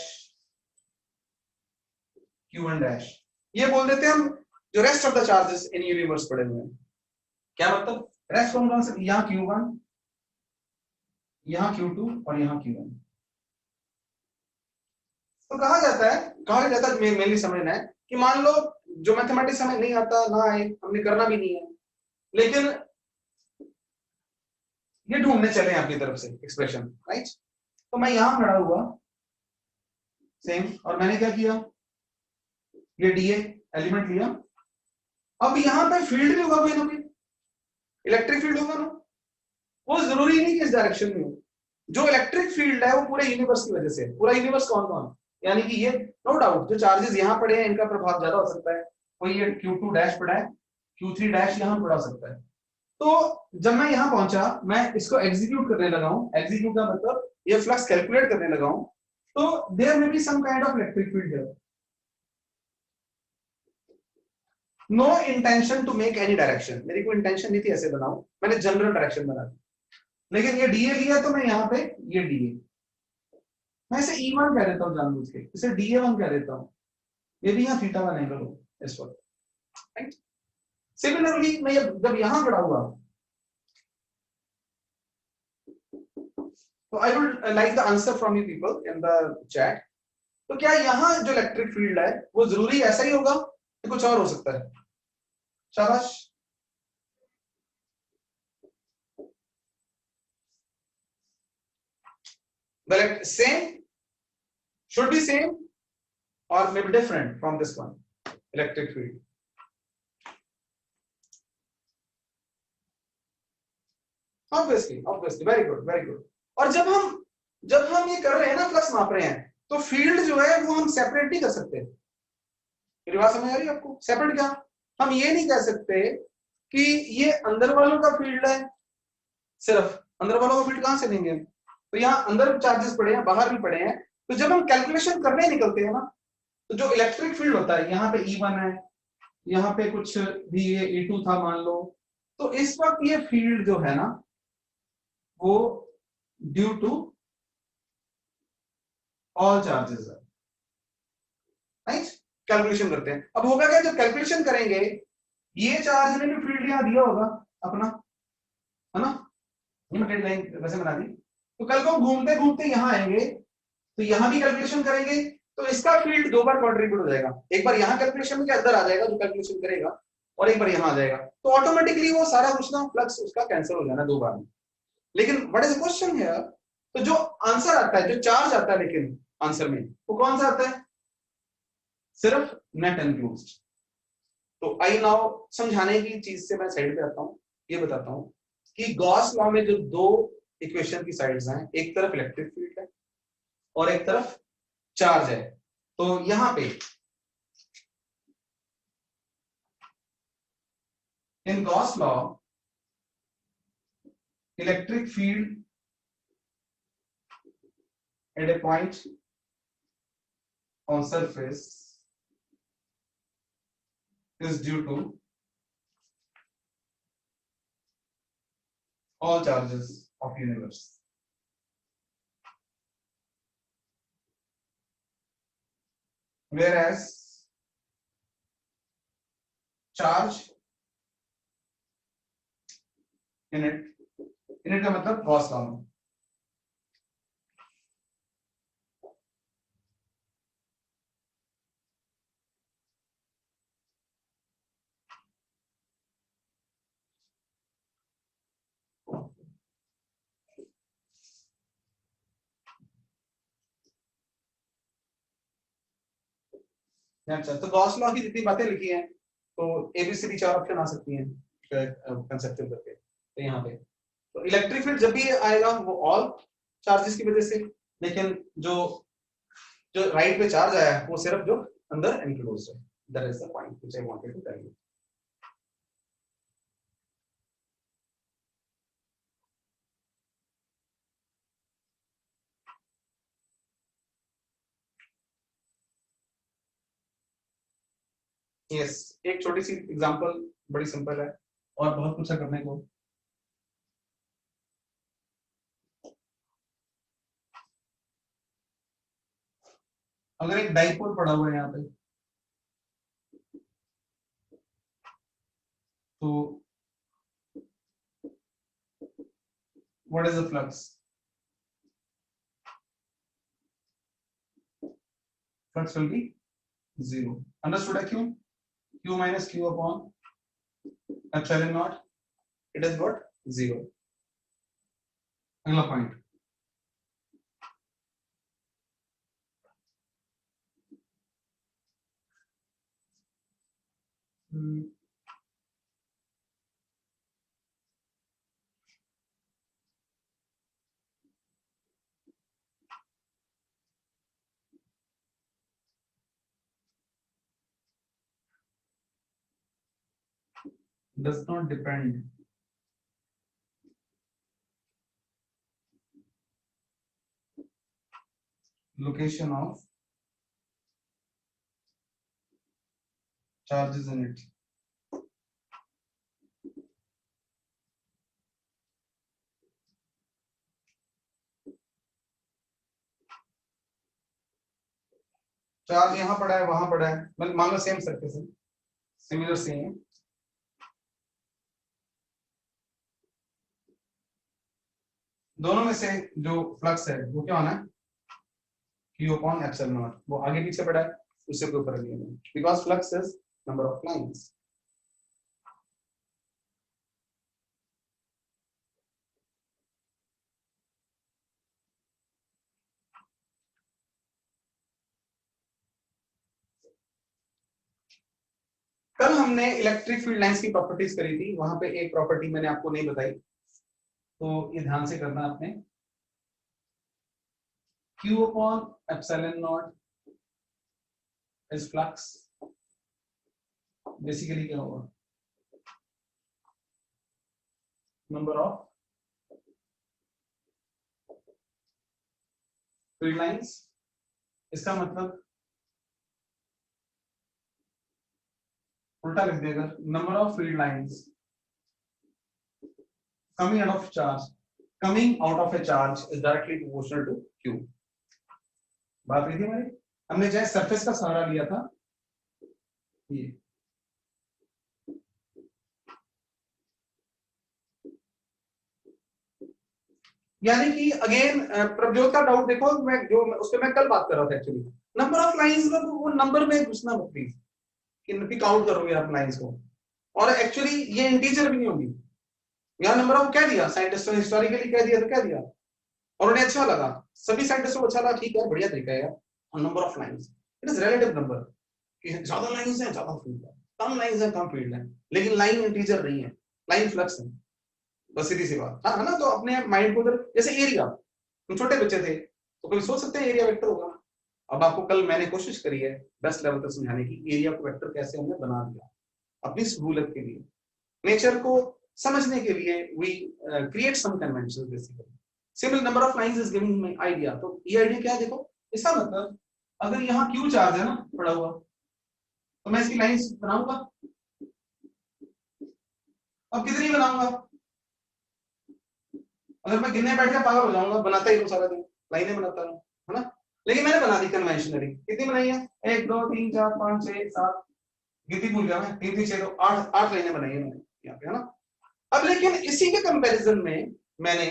Q1 dash, ये बोल देते हैं हम जो rest of the charges in universe पड़े हुए हैं। क्या मतलब, रेस्ट कौन से, यहाँ Q1, यहाँ Q2 और यहाँ Q1। तो कहा जाता है मेनली समझना है कि मान लो जो मैथमेटिक्स हमें नहीं आता, ना आए, हमने करना भी नहीं है, लेकिन ये ढूंढने चले आपकी तरफ से एक्सप्रेशन, राइट। तो मैं यहां खड़ा हुआ सेम, और मैंने क्या किया, ये डीए एलिमेंट लिया। अब यहाँ पे फील्ड भी होगा कोई ना कोई, इलेक्ट्रिक फील्ड होगा ना, वो जरूरी नहीं कि इस डायरेक्शन में हो। जो इलेक्ट्रिक फील्ड है वो पूरे यूनिवर्स की वजह से, पूरा यूनिवर्स कौन कौन, यानी कि ये नो डाउट जो चार्जेस यहाँ पड़े हैं इनका प्रभाव ज्यादा हो सकता है, कोई ये Q2 डैश पड़ा है, Q3 डैश यहाँ पड़ा हो सकता है। तो जब मैं यहां पहुंचा, मैं इसको एग्जीक्यूट करने लगा हूं, एग्जीक्यूट का मतलब ये फ्लक्स कैलकुलेट करने लगा हूं, तो there may be some kind of electric field here. No intention to make any direction, मेरी कोई इंटेंशन नहीं थी ऐसे बनाऊं, मैंने जनरल डायरेक्शन बना दी, लेकिन ये डीए लिया तो मैं यहाँ पे ये डीए, मैं इसे E1 कह देता हूँ जानबूझ के, इसे DA1 कह देता हूँ, ये भी यहाँ थीटा 1 एंगल हो इस वक्त, राइट। सिमिलरली मैं जब यहां खड़ा हुआ, तो I would like the answer from you people in the chat. तो क्या यहाँ जो इलेक्ट्रिक फील्ड है वो जरूरी ऐसा ही होगा कि कुछ और हो सकता है? शाबाश। Well, same, should be same or maybe different from this one, electric field. Obviously, very good, very good. और जब हम ये कर रहे हैं ना, फ्लक्स माप रहे हैं, तो फील्ड जो है वो हम सेपरेट नहीं कर सकते। मेरी बात समझ आ रही है आपको? सेपरेट क्या, हम ये नहीं कह सकते कि ये अंदर वालों का फील्ड है, सिर्फ अंदर वालों का फील्ड कहां से लेंगे, तो यहाँ अंदर चार्जेस पड़े हैं, बाहर भी पड़े हैं, तो जब हम कैलकुलेशन करने निकलते हैं ना, तो जो इलेक्ट्रिक फील्ड होता है, यहाँ पे E1 है, यहाँ पे कुछ भी ये E2 था मान लो, तो इस वक्त ये फील्ड जो है ना वो ड्यू टू ऑल चार्जेस है, राइट। कैलकुलेशन करते हैं, अब होगा क्या, जब कैलकुलेशन करेंगे ये चार्ज ने भी फील्ड यहाँ दिया होगा अपना, है ना, लिमिटेड लाइन वैसे बना दी, तो कल को घूमते घूमते यहाँ आएंगे, तो यहाँ भी कैलकुलेशन करेंगे, तो इसका फील्ड दो बार कंट्रीब्यूट हो जाएगा, एक बार यहाँ कैलकुलेशन के अंदर आ जाएगा जो कैलकुलेशन करेगा, और एक बार यहाँ आ जाएगा, तो ऑटोमेटिकली वो सारा कुछ ना फ्लक्स उसका कैंसिल हो जाना दो बार में। लेकिन what is the question here, तो जो आंसर आता है, जो चार्ज आता है, लेकिन आंसर में वो कौन सा आता है, सिर्फ नेट एनक्लोज्ड। तो आई नाउ समझाने की चीज से मैं साइड पे आता हूँ, ये बताता हूँ कि गॉस लॉ में जो दो इक्वेशन की साइड्स हैं, एक तरफ इलेक्ट्रिक फील्ड है और एक तरफ चार्ज है, तो यहां पे in Gauss law electric field at a point on surface is due to all charges of universe. Whereas charge unit का मतलब गॉस लॉ में, अच्छा तो गॉस लॉ की जितनी बातें लिखी हैं तो एबीसीडी 4 ऑप्शन आ सकती हैं कंसेप्चुअल करके। तो यहाँ पे तो इलेक्ट्रिक फील्ड जब भी आएगा वो ऑल चार्जेस की वजह से, लेकिन जो जो राइट पे चार्ज आया है वो सिर्फ जो अंदर एनक्लोज्ड है। That is the point which I wanted to tell you. Yes, एक छोटी सी एग्जांपल, बड़ी सिंपल है और बहुत कुछ है करने को। अगर एक डाइपोल पड़ा हुआ है यहाँ पे तो what is the flux? Flux will be 0। Understood है क्यों? Q minus Q upon epsilon naught, it is what? 0। अगला point, does not depend location of charges in it। Charge यहाँ पड़ा है वहां पड़ा है, मतलब मान लो सेम सरफेस है, सिमिलर सेम है, दोनों में से जो फ्लक्स है वो क्या होना है? Q upon epsilon naught। वो आगे पीछे पड़ा है उससे कोई फर्क नहीं है, because flux is number of lines. कल हमने इलेक्ट्रिक फील्ड लाइंस की प्रॉपर्टीज करी थी, वहां पे एक प्रॉपर्टी मैंने आपको नहीं बताई, तो ये ध्यान से करना आपने। Q upon epsilon naught is flux। Basically क्या होगा? Number of field lines. इसका मतलब उल्टा लिख देगा, number of field lines coming out of charge, coming out of a charge is directly proportional to Q। बात हुई थी हमारी, हमने चाहे सरफेस का सहारा लिया था ये, यानी कि अगेन प्रभजोत का डाउट देखो, मैं जो उस पर मैं कल बात कर रहा था एक्चुअली, नंबर ऑफ लाइंस में वो नंबर में घुसना मत प्लीज, कि काउंट करोगे आप लाइंस को, और एक्चुअली ये इंटीजर भी नहीं होगी। यहाँ नंबर ऑफ कह दिया साइंटिस्टों ने, हिस्टोरिकली कह दिया तो कह दिया, और उन्हें अच्छा लगा, सभी साइंटिस्टों को अच्छा लगा, ठीक है बढ़िया तरीका है यार। Number of lines it is relative number, कि ज्यादा लाइंस है ज्यादा फील्ड है, कम लाइंस है कम फील्ड है, लेकिन लाइन इंटीजर नहीं है, लाइन फ्लक्स है, बस सीधी सी बात। हाँ है ना, तो अपने माइंड को उधर, जैसे एरिया, हम छोटे बच्चे थे तो कभी सोच सकते हैं एरिया वेक्टर होगा। अब आपको कल मैंने कोशिश करी है बेस्ट लेवल तक समझाने की, एरिया को वेक्टर कैसे हमने बना दिया अपनी सहूलत के लिए, नेचर को समझने के लिए we create some conventions basically. Simple number of lines is giving me idea, तो ये आइडिया क्या है देखो, इसका मतलब अगर यहाँ क्यू चार्ज है ना पड़ा हुआ, तो मैं इसकी लाइंस बनाऊंगा। अब कितनी बनाऊंगा? अगर मैं गिनने बैठ के पागल हो जाऊंगा, बनाता ही रहूं सारा दिन, लाइनें बनाता रहूं, है ना। लेकिन मैंने बना दी कन्वेंशनली। कितनी बनाई है? 1 2 3 4 5 6 7, गिनती भूल गया मैं, 3 3 6 2 8, 8 लाइनें बनाई है मैंने यहाँ पे, है ना। अब लेकिन इसी के कंपैरिजन में मैंने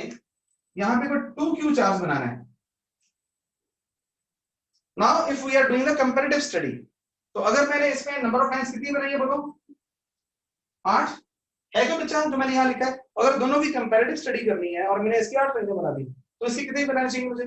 यहाँ पे कोई 2Q चार्ज बनाना है। Now if we are doing the comparative study, तो अगर मैंने इसमें नंबर ऑफ लाइंस कितनी बनाई है बोलो? 8 है जो बच्चा जो मैंने यहाँ लिखा है। अगर दोनों की कंपैरेटिव स्टडी करनी है और मैंने इसकी 8 लाइनें बना दी, तो इसकी कितनी बनानी चाहिए मुझे?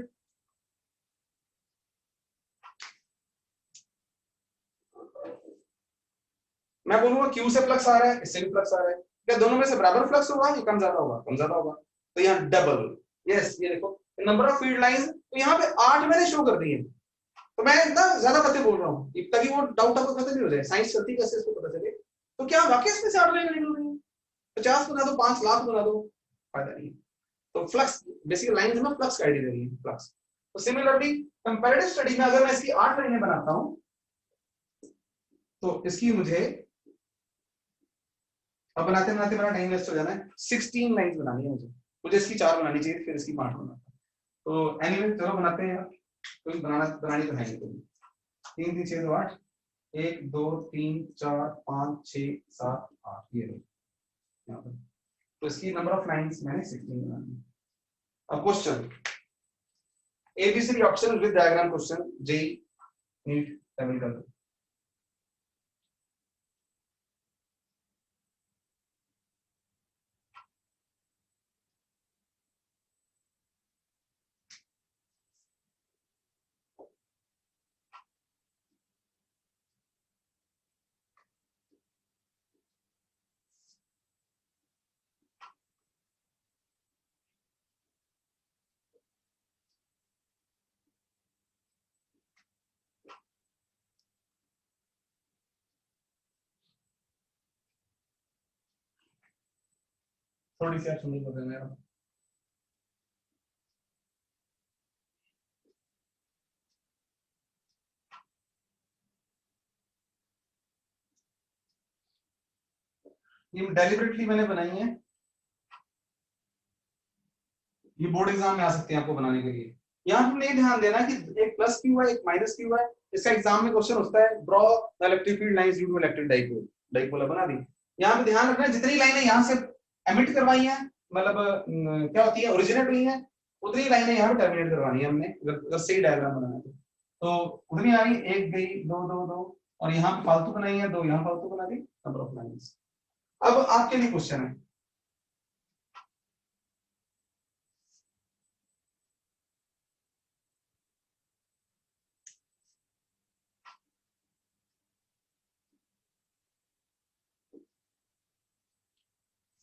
मैं बोलूंगा क्यू से फ्लक्स आ रहा है, इससे भी फ्लक्स आ रहा है, क्या दोनों में से बराबर फ्लक्स होगा या कम ज्यादा होगा? कम ज्यादा होगा। तो यहाँ डबल, यस, ये देखो नंबर ऑफ फील्ड लाइंस, तो यहाँ पे 8 मैंने शो कर दी है। तो मैं इतना ज्यादा बातें बोल रहा हूँ ताकि वो डाउट आपको खत्म नहीं हो जाए, साइंस चलती कैसे इसको पता चले। तो क्या वाकई इसमें से 8 लाइनें निकल रही है? 50 बना दो, 5 लाख बना दो, फायदा नहीं है। तो फ्लक्स बेसिकली लाइंस में फ्लक्स का आइडिया देगी, फ्लक्स। तो सिमिलरली कंपैरेटिव स्टडी में अगर मैं इसकी 8 लाइनें बनाता हूं, तो इसकी मुझे अब बनाते बनाते मेरा टाइम वेस्ट हो जाना है। 16 लाइंस बनानी है मुझे, मुझे इसकी 4 बनानी चाहिए, फिर इसकी 5 बनाता। तो एनीवे चलो बनाते हैं यार, तो बनानी तो है नहीं। 3 3 6 2 8, 1 2 3 4 5 6 7 8, ये यहाँ पर। तो इसकी नंबर ऑफ लाइंस मैंने 16 बनानी है। अब question ABC option with diagram question, JEE NEET level का। थोड़ी सी आप सुनिए मेरा। ये डेलिबरेटली मैंने बनाई है, ये बोर्ड एग्जाम में आ सकते हैं आपको बनाने के लिए। यहाँ तुमने ये ध्यान देना कि एक प्लस क्यू है, एक माइनस क्यू है। इसका एग्जाम में क्वेश्चन होता है, draw the electric field lines due to electric dipole. Dipole बना दी। यहाँ पे ध्यान रखना जितनी लाइनें यहाँ से एमिट करवाई हैं, मतलब क्या होती है, ओरिजिनेट हुई है, उतनी लाइनें यहाँ पे टर्मिनेट करवानी है हमने, अगर सही डायग्राम बनाना है तो उतनी आई, एक गई, दो दो दो, और यहाँ पे फालतू बनाई है, दो यहाँ फालतू बना दी, नंबर ऑफ लाइन्स। अब आपके लिए क्वेश्चन है,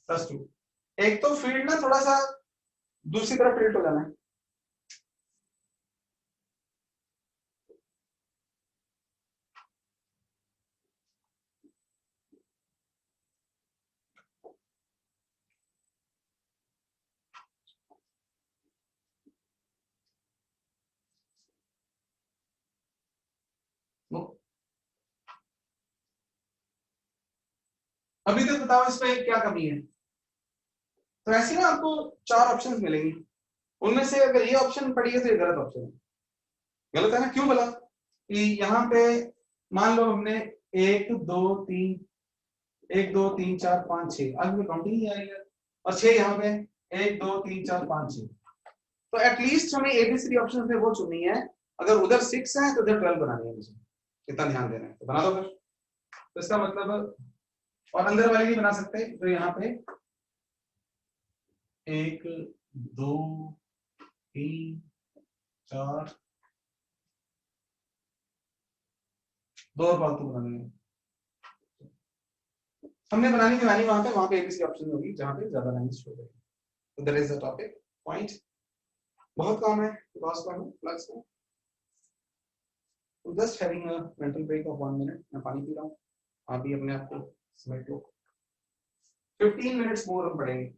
प्लस 2। एक तो फील्ड ना थोड़ा सा दूसरी तरफ टिल्ट हो जाना है। अभी तक बताओ इसमें क्या कमी है? तो ऐसे ना आपको 4 ऑप्शंस मिलेंगी, उनमें से अगर ये ऑप्शन पड़ी है तो ये गलत ऑप्शन है। गलत है ना, क्यों बोला? कि यहाँ पे मान लो हमने 1 2 3, 1 2 3 4 5 6, आगे में काउंटिंग नहीं आ रही है, और 6 यहाँ पे 1 2 3 4 5 6। तो एटलीस्ट हमें एबीसीडी ऑप्शन में वो चुननी है, अगर उधर 6 है तो उधर 12 बनानी है मुझे, इतना ध्यान देना है, तो बना दो फिर। तो इसका मतलब, और अंदर वाले नहीं बना सकते, तो यहाँ पे 1 2 3 4, 2 और फालतू बनानी है। हमने बनानी दिवानी वहां पे एबीसी ऑप्शन होगी जहां पे ज्यादा लाइंस शो करेगी। तो that is the topic point. बहुत काम है, लॉस का है, फ्लक्स में। Just having a mental break of 1 minute, मैं पानी पी रहा हूँ, आप भी अपने आप को समेट लो। 15 मिनट्स मोर हम पढ़ेंगे।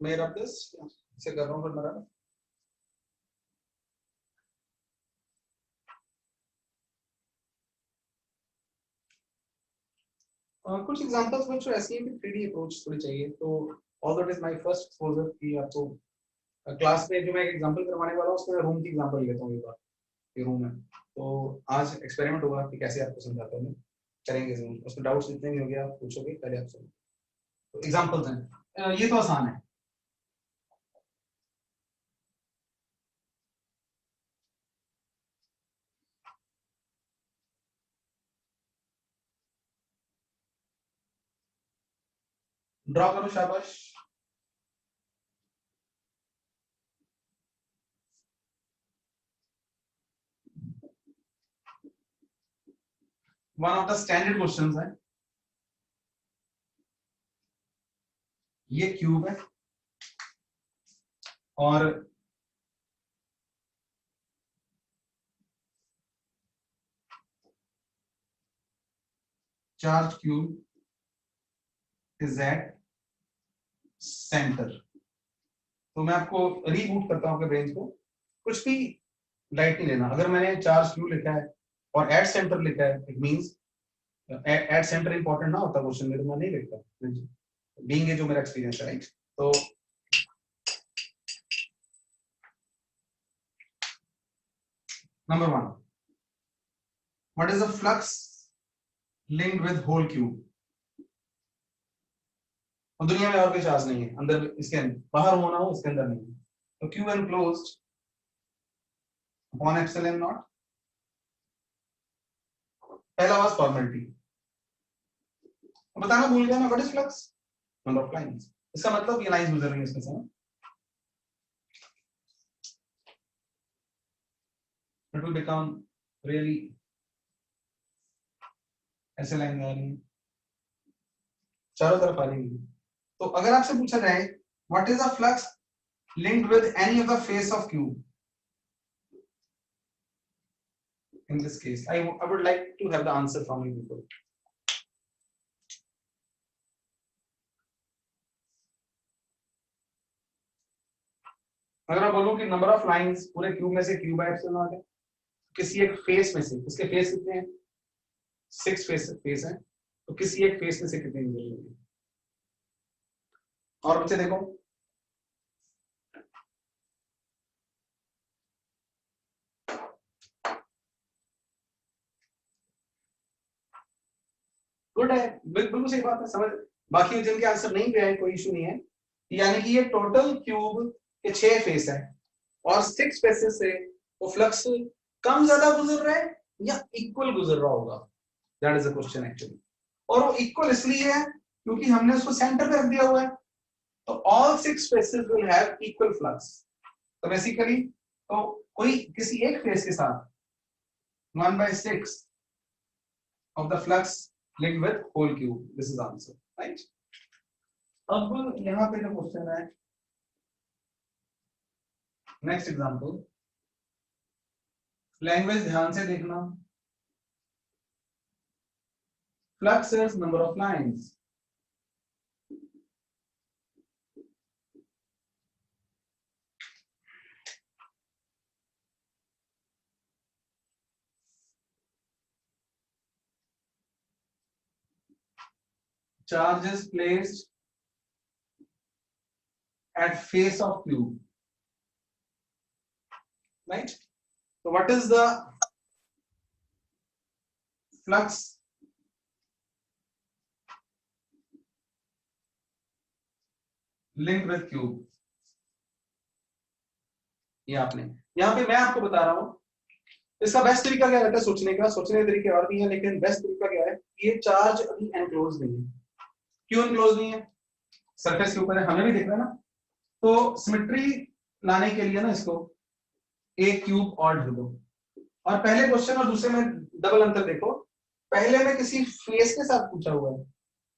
मेरा प्लस इसे कर रहा हूँ फिर मेरा कुछ एग्जांपल्स में जो ऐसी है कि 3D अप्रोच थोड़ी चाहिए, तो all that is my first exposure कि आपको क्लास में जो मैं एक एग्जांपल करवाने वाला हूँ उसमें रूम की एग्जांपल लेता हूँ। ये रूम है, तो आज एक्सपेरिमेंट होगा कि कैसे आपको समझाता हूँ, करेंगे जरूर, उसमें डाउट्स जितने भी होंगे आप पूछोगे, पहले आप सुनो। तो एग्जांपल्स हैं, ये तो आसान है। ड्रॉ करो, शाबाश। One of the standard questions है, ये क्यूब है और charge cube is at centre. तो मैं आपको रीबूट करता हूँ अपने ब्रेन को, कुछ भी लाइट नहीं लेना। अगर मैंने चार्ज क्यूब लिखा है और एट सेंटर लिखा है, it means at centre important ना होता क्वेश्चन में, तो मैं नहीं लिखता, बीइंग ये जो मेरा एक्सपीरियंस है, राइट। तो number one, what is the flux linked with whole cube. और दुनिया में और कोई चार्ज नहीं है अंदर, इसके अंदर बाहर होना हो, इसके अंदर नहीं है। तो Q enclosed upon epsilon not, पहला वाज फॉर्मेलिटी। बताना भूल गया मैं, what is flux, number of lines. इसका मतलब ये लाइंस गुजर रही है इसमें से, इट विल बिकम रियली ऐसे लाइन आ रही है, चारों तरफ आ रही है। तो अगर आपसे पूछा जाए what is the flux linked with any of the face of cube, in this case I would like to have the answer from you people. अगर आप बोलो कि नंबर ऑफ लाइंस पूरे क्यूब में से क्यूब है एप्सिलॉन है, किसी एक फेस में से, उसके फेस कितने हैं, 6 फेस हैं, तो किसी एक फेस में से कितने निकलेंगे। और बच्चे देखो, गुड है, बिल्कुल सही बात है, समझ। बाकी जिनके आंसर नहीं पे आए कोई इशू नहीं है, यानी कि ये टोटल क्यूब के 6 फेस है और 6 फेसेस से वो फ्लक्स कम ज्यादा गुजर रहा है या इक्वल गुजर रहा होगा, that is the question actually. और वो इक्वल इसलिए है क्योंकि हमने उसको सेंटर पे रख दिया हुआ है, तो all 6 faces will have equal flux. तो बेसिकली तो कोई किसी एक फेस के साथ 1/6 of the flux linked with whole cube, this is answer, right? अब यहाँ पे जो क्वेश्चन है, नेक्स्ट एग्जांपल, लैंग्वेज ध्यान से देखना। Flux is number of lines, charge is placed at face of cube, right? So what is the flux linked with cube? ये आपने, यहाँ पे मैं आपको बता रहा हूँ, इसका बेस्ट तरीका क्या रहता है सोचने का, सोचने के तरीके और भी हैं, लेकिन बेस्ट तरीका क्या है, ये चार्ज अभी एनक्लोज नहीं है। क्यों एनक्लोज नहीं है, सरफेस के ऊपर है, हमें भी देखना है ना। तो सिमेट्री लाने के लिए ना इसको एक क्यूब और ढूंढो, और पहले क्वेश्चन और दूसरे में डबल अंतर देखो। पहले में किसी फेस के साथ पूछा हुआ है,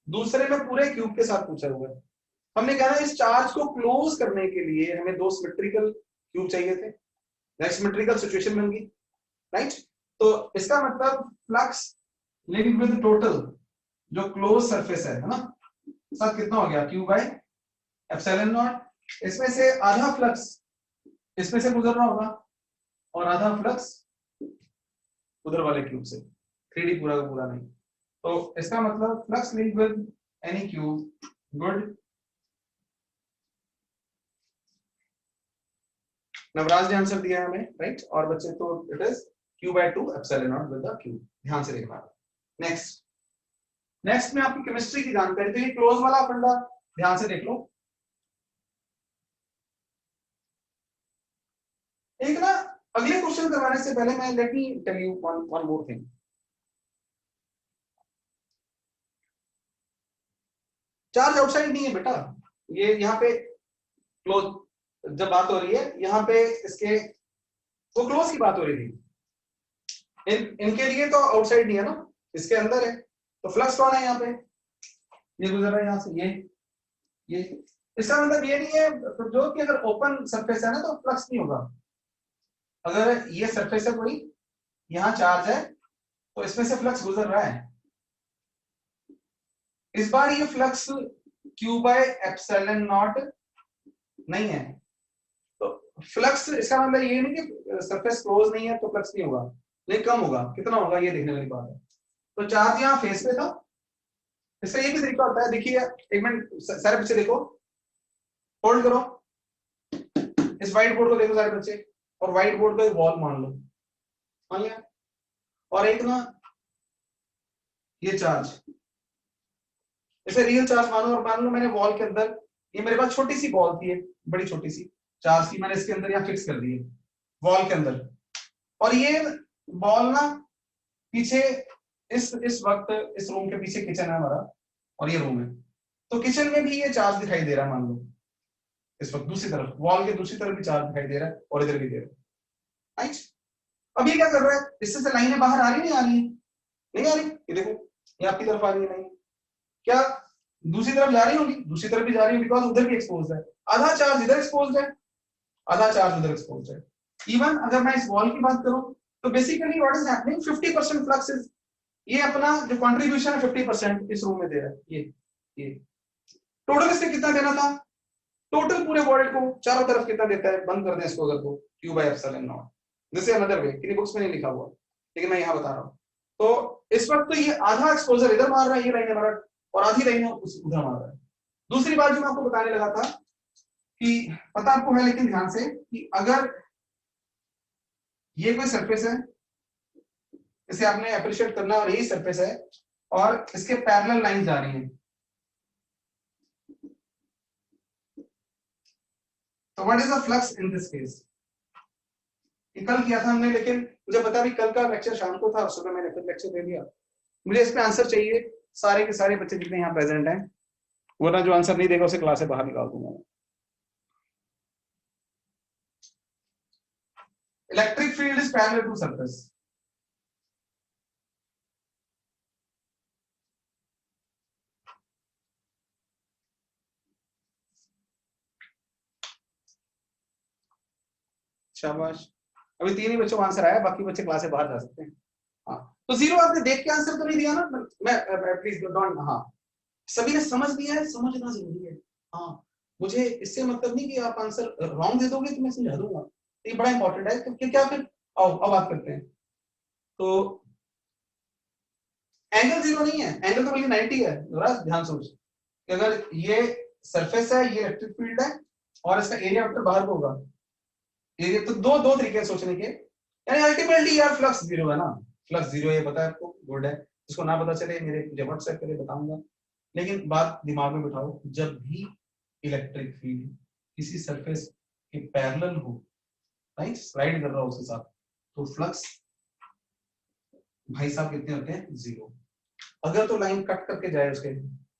दूसरे में पूरे क्यूब के साथ पूछा हुआ है। हमने कहा ना इस चार्ज को क्लोज करने के लिए हमें 2 सिमेट्रिकल क्यूब चाहिए थे, सिमेट्रिकल सिचुएशन बन गई, राइट। तो इसका मतलब फ्लक्स लिंक्ड विद टोटल जो क्लोज सरफेस है ना, साथ कितना हो गया, क्यू बाय एप्सिलॉन नॉट इसमें से आधा फ्लक्स इसमें से गुजर रहा होगा और आधा फ्लक्स उधर वाले क्यूब से, 3D पूरा का पूरा नहीं। तो इसका मतलब flux link with any cube, good. Navraj ने आंसर दिया है हमें, राइट। और बच्चे तो it is q/2 epsilon not with the cube, ध्यान से देखना। नेक्स्ट नेक्स्ट में आपकी केमिस्ट्री की जानकारी, तो ये क्लोज वाला फंडा ध्यान से देख लो। एक ना अगले क्वेश्चन करवाने से पहले मैं let me tell you one more thing. Charge outside नहीं है बेटा, ये यहाँ पे क्लोज जब बात हो रही है, यहाँ पे इसके वो क्लोज की बात हो रही थी, इनके लिए तो आउटसाइड नहीं है ना, इसके अंदर है। तो फ्लक्स कौन है यहाँ पे, ये गुजर रहा है यहाँ से, ये इसका मतलब ये नहीं है तो जो कि अगर ओपन सरफेस है ना तो फ्लक्स नहीं होगा। अगर ये सरफेस है कोई, यहाँ चार्ज है तो इसमें से फ्लक्स गुजर रहा है। इस बार ये फ्लक्स q/ε0 नहीं है, तो फ्लक्स इसका मतलब ये नहीं कि सरफेस क्लोज नहीं है तो फ्लक्स नहीं होगा, लेकिन कम होगा, कितना होगा ये देखने वाली बात है। तो चार्ज यहाँ फेस पे था, इसका ये भी तरीका होता है, देखिए एक मिनट सारे बच्चे देखो, होल्ड करो, इस व्हाइट बोर्ड को देखो सारे बच्चे, और व्हाइट बोर्ड को एक वॉल मान लो, मान लिया। और एक ना ये चार्ज, इसे रियल चार्ज मानो, और मान लो मैंने वॉल के अंदर, ये मेरे पास छोटी सी बॉल थी, बड़ी छोटी सी चार्ज की, मैंने इसके अंदर यहाँ फिक्स कर दी है वॉल के अंदर, और ये बॉल ना पीछे इस वक्त इस रूम के पीछे किचन है हमारा और ये रूम है, तो किचन में भी ये चार्ज दिखाई दे रहा है, मान लो इस वक्त दूसरी तरफ वॉल के दूसरी तरफ भी चार्ज दिखाई दे रहा है और इधर भी दे रहा है। अब ये क्या कर रहा है, इससे से लाइनें बाहर आ रही नहीं आ रही, नहीं आ रही, ये देखो ये आपकी तरफ आ रही है लाइन, क्या दूसरी तरफ जा रही होगी, दूसरी तरफ भी जा रही है, बिकॉज उधर भी एक्सपोज है, आधा चार्ज इधर एक्सपोज है, आधा चार्ज उधर एक्सपोज है। इवन अगर मैं इस वॉल की बात करूं तो basically what is happening, 50% flux is, ये अपना जो कंट्रीब्यूशन है 50% इस रूम में दे रहा है, ये टोटल इससे कितना देना था, टोटल पूरे वर्ल्ड को चारों तरफ कितना देता है, बंद कर दें इसको अगर, तो q/ε0, this is another way, किसी बुक्स में नहीं लिखा हुआ लेकिन मैं यहाँ बता रहा हूँ। तो इस वक्त तो ये आधा एक्सपोजर इधर मार रहा है, ये लाइन हमारा, और आधी लाइन उधर मार रहा है। दूसरी बात जो मैं आपको बताने लगा था कि पता आपको है लेकिन ध्यान से, कि अगर ये कोई सरफेस है, इसे आपने अप्रिशिएट करना, और यही सरफेस है और इसके पैरेलल लाइन जा रही है, तो what is the flux in this case. कल किया था हमने, लेकिन मुझे पता भी कल का लेक्चर शाम को था और सुबह मैंने फिर लेक्चर दे दिया। मुझे इस पे आंसर चाहिए, सारे के सारे बच्चे जितने यहाँ प्रेजेंट हैं, वरना जो आंसर नहीं देगा उसे क्लास से बाहर निकाल दूंगा। Electric field is parallel to surface, शाबाश, अभी 3 ही बच्चों का आंसर आया, बाकी बच्चे क्लास से बाहर जा सकते हैं। हाँ तो जीरो आपने देख के आंसर तो नहीं दिया ना, मैं प्लीज डोंट, हाँ सभी ने समझ लिया है, समझना जरूरी है। हाँ मुझे इससे मतलब नहीं कि आप आंसर रॉन्ग दे दोगे तो मैं समझा दूंगा, ये बड़ा इंपॉर्टेंट है, क्योंकि क्या फिर आओ अब बात करते हैं। तो एंगल जीरो नहीं है, एंगल तो बल्कि 90 है, जरा ध्यान सोच कि अगर ये सरफेस है, ये इलेक्ट्रिक फील्ड है और इसका एरिया वेक्टर बाहर को होगा, एरिया तो दो दो तरीके हैं सोचने के, यानी अल्टीमेटली यार फ्लक्स जीरो है ना, फ्लक्स जीरो ये पता है आपको, गुड है, जिसको ना पता चले मेरे मुझे व्हाट्सएप करे बताऊंगा, लेकिन बात दिमाग में बिठाओ, जब भी इलेक्ट्रिक फील्ड किसी सरफेस के पैरेलल हो, राइट, स्लाइड कर रहा हो उसके साथ, तो फ्लक्स भाई साहब कितने होते हैं, जीरो। अगर तो लाइन कट करके जाए, उसके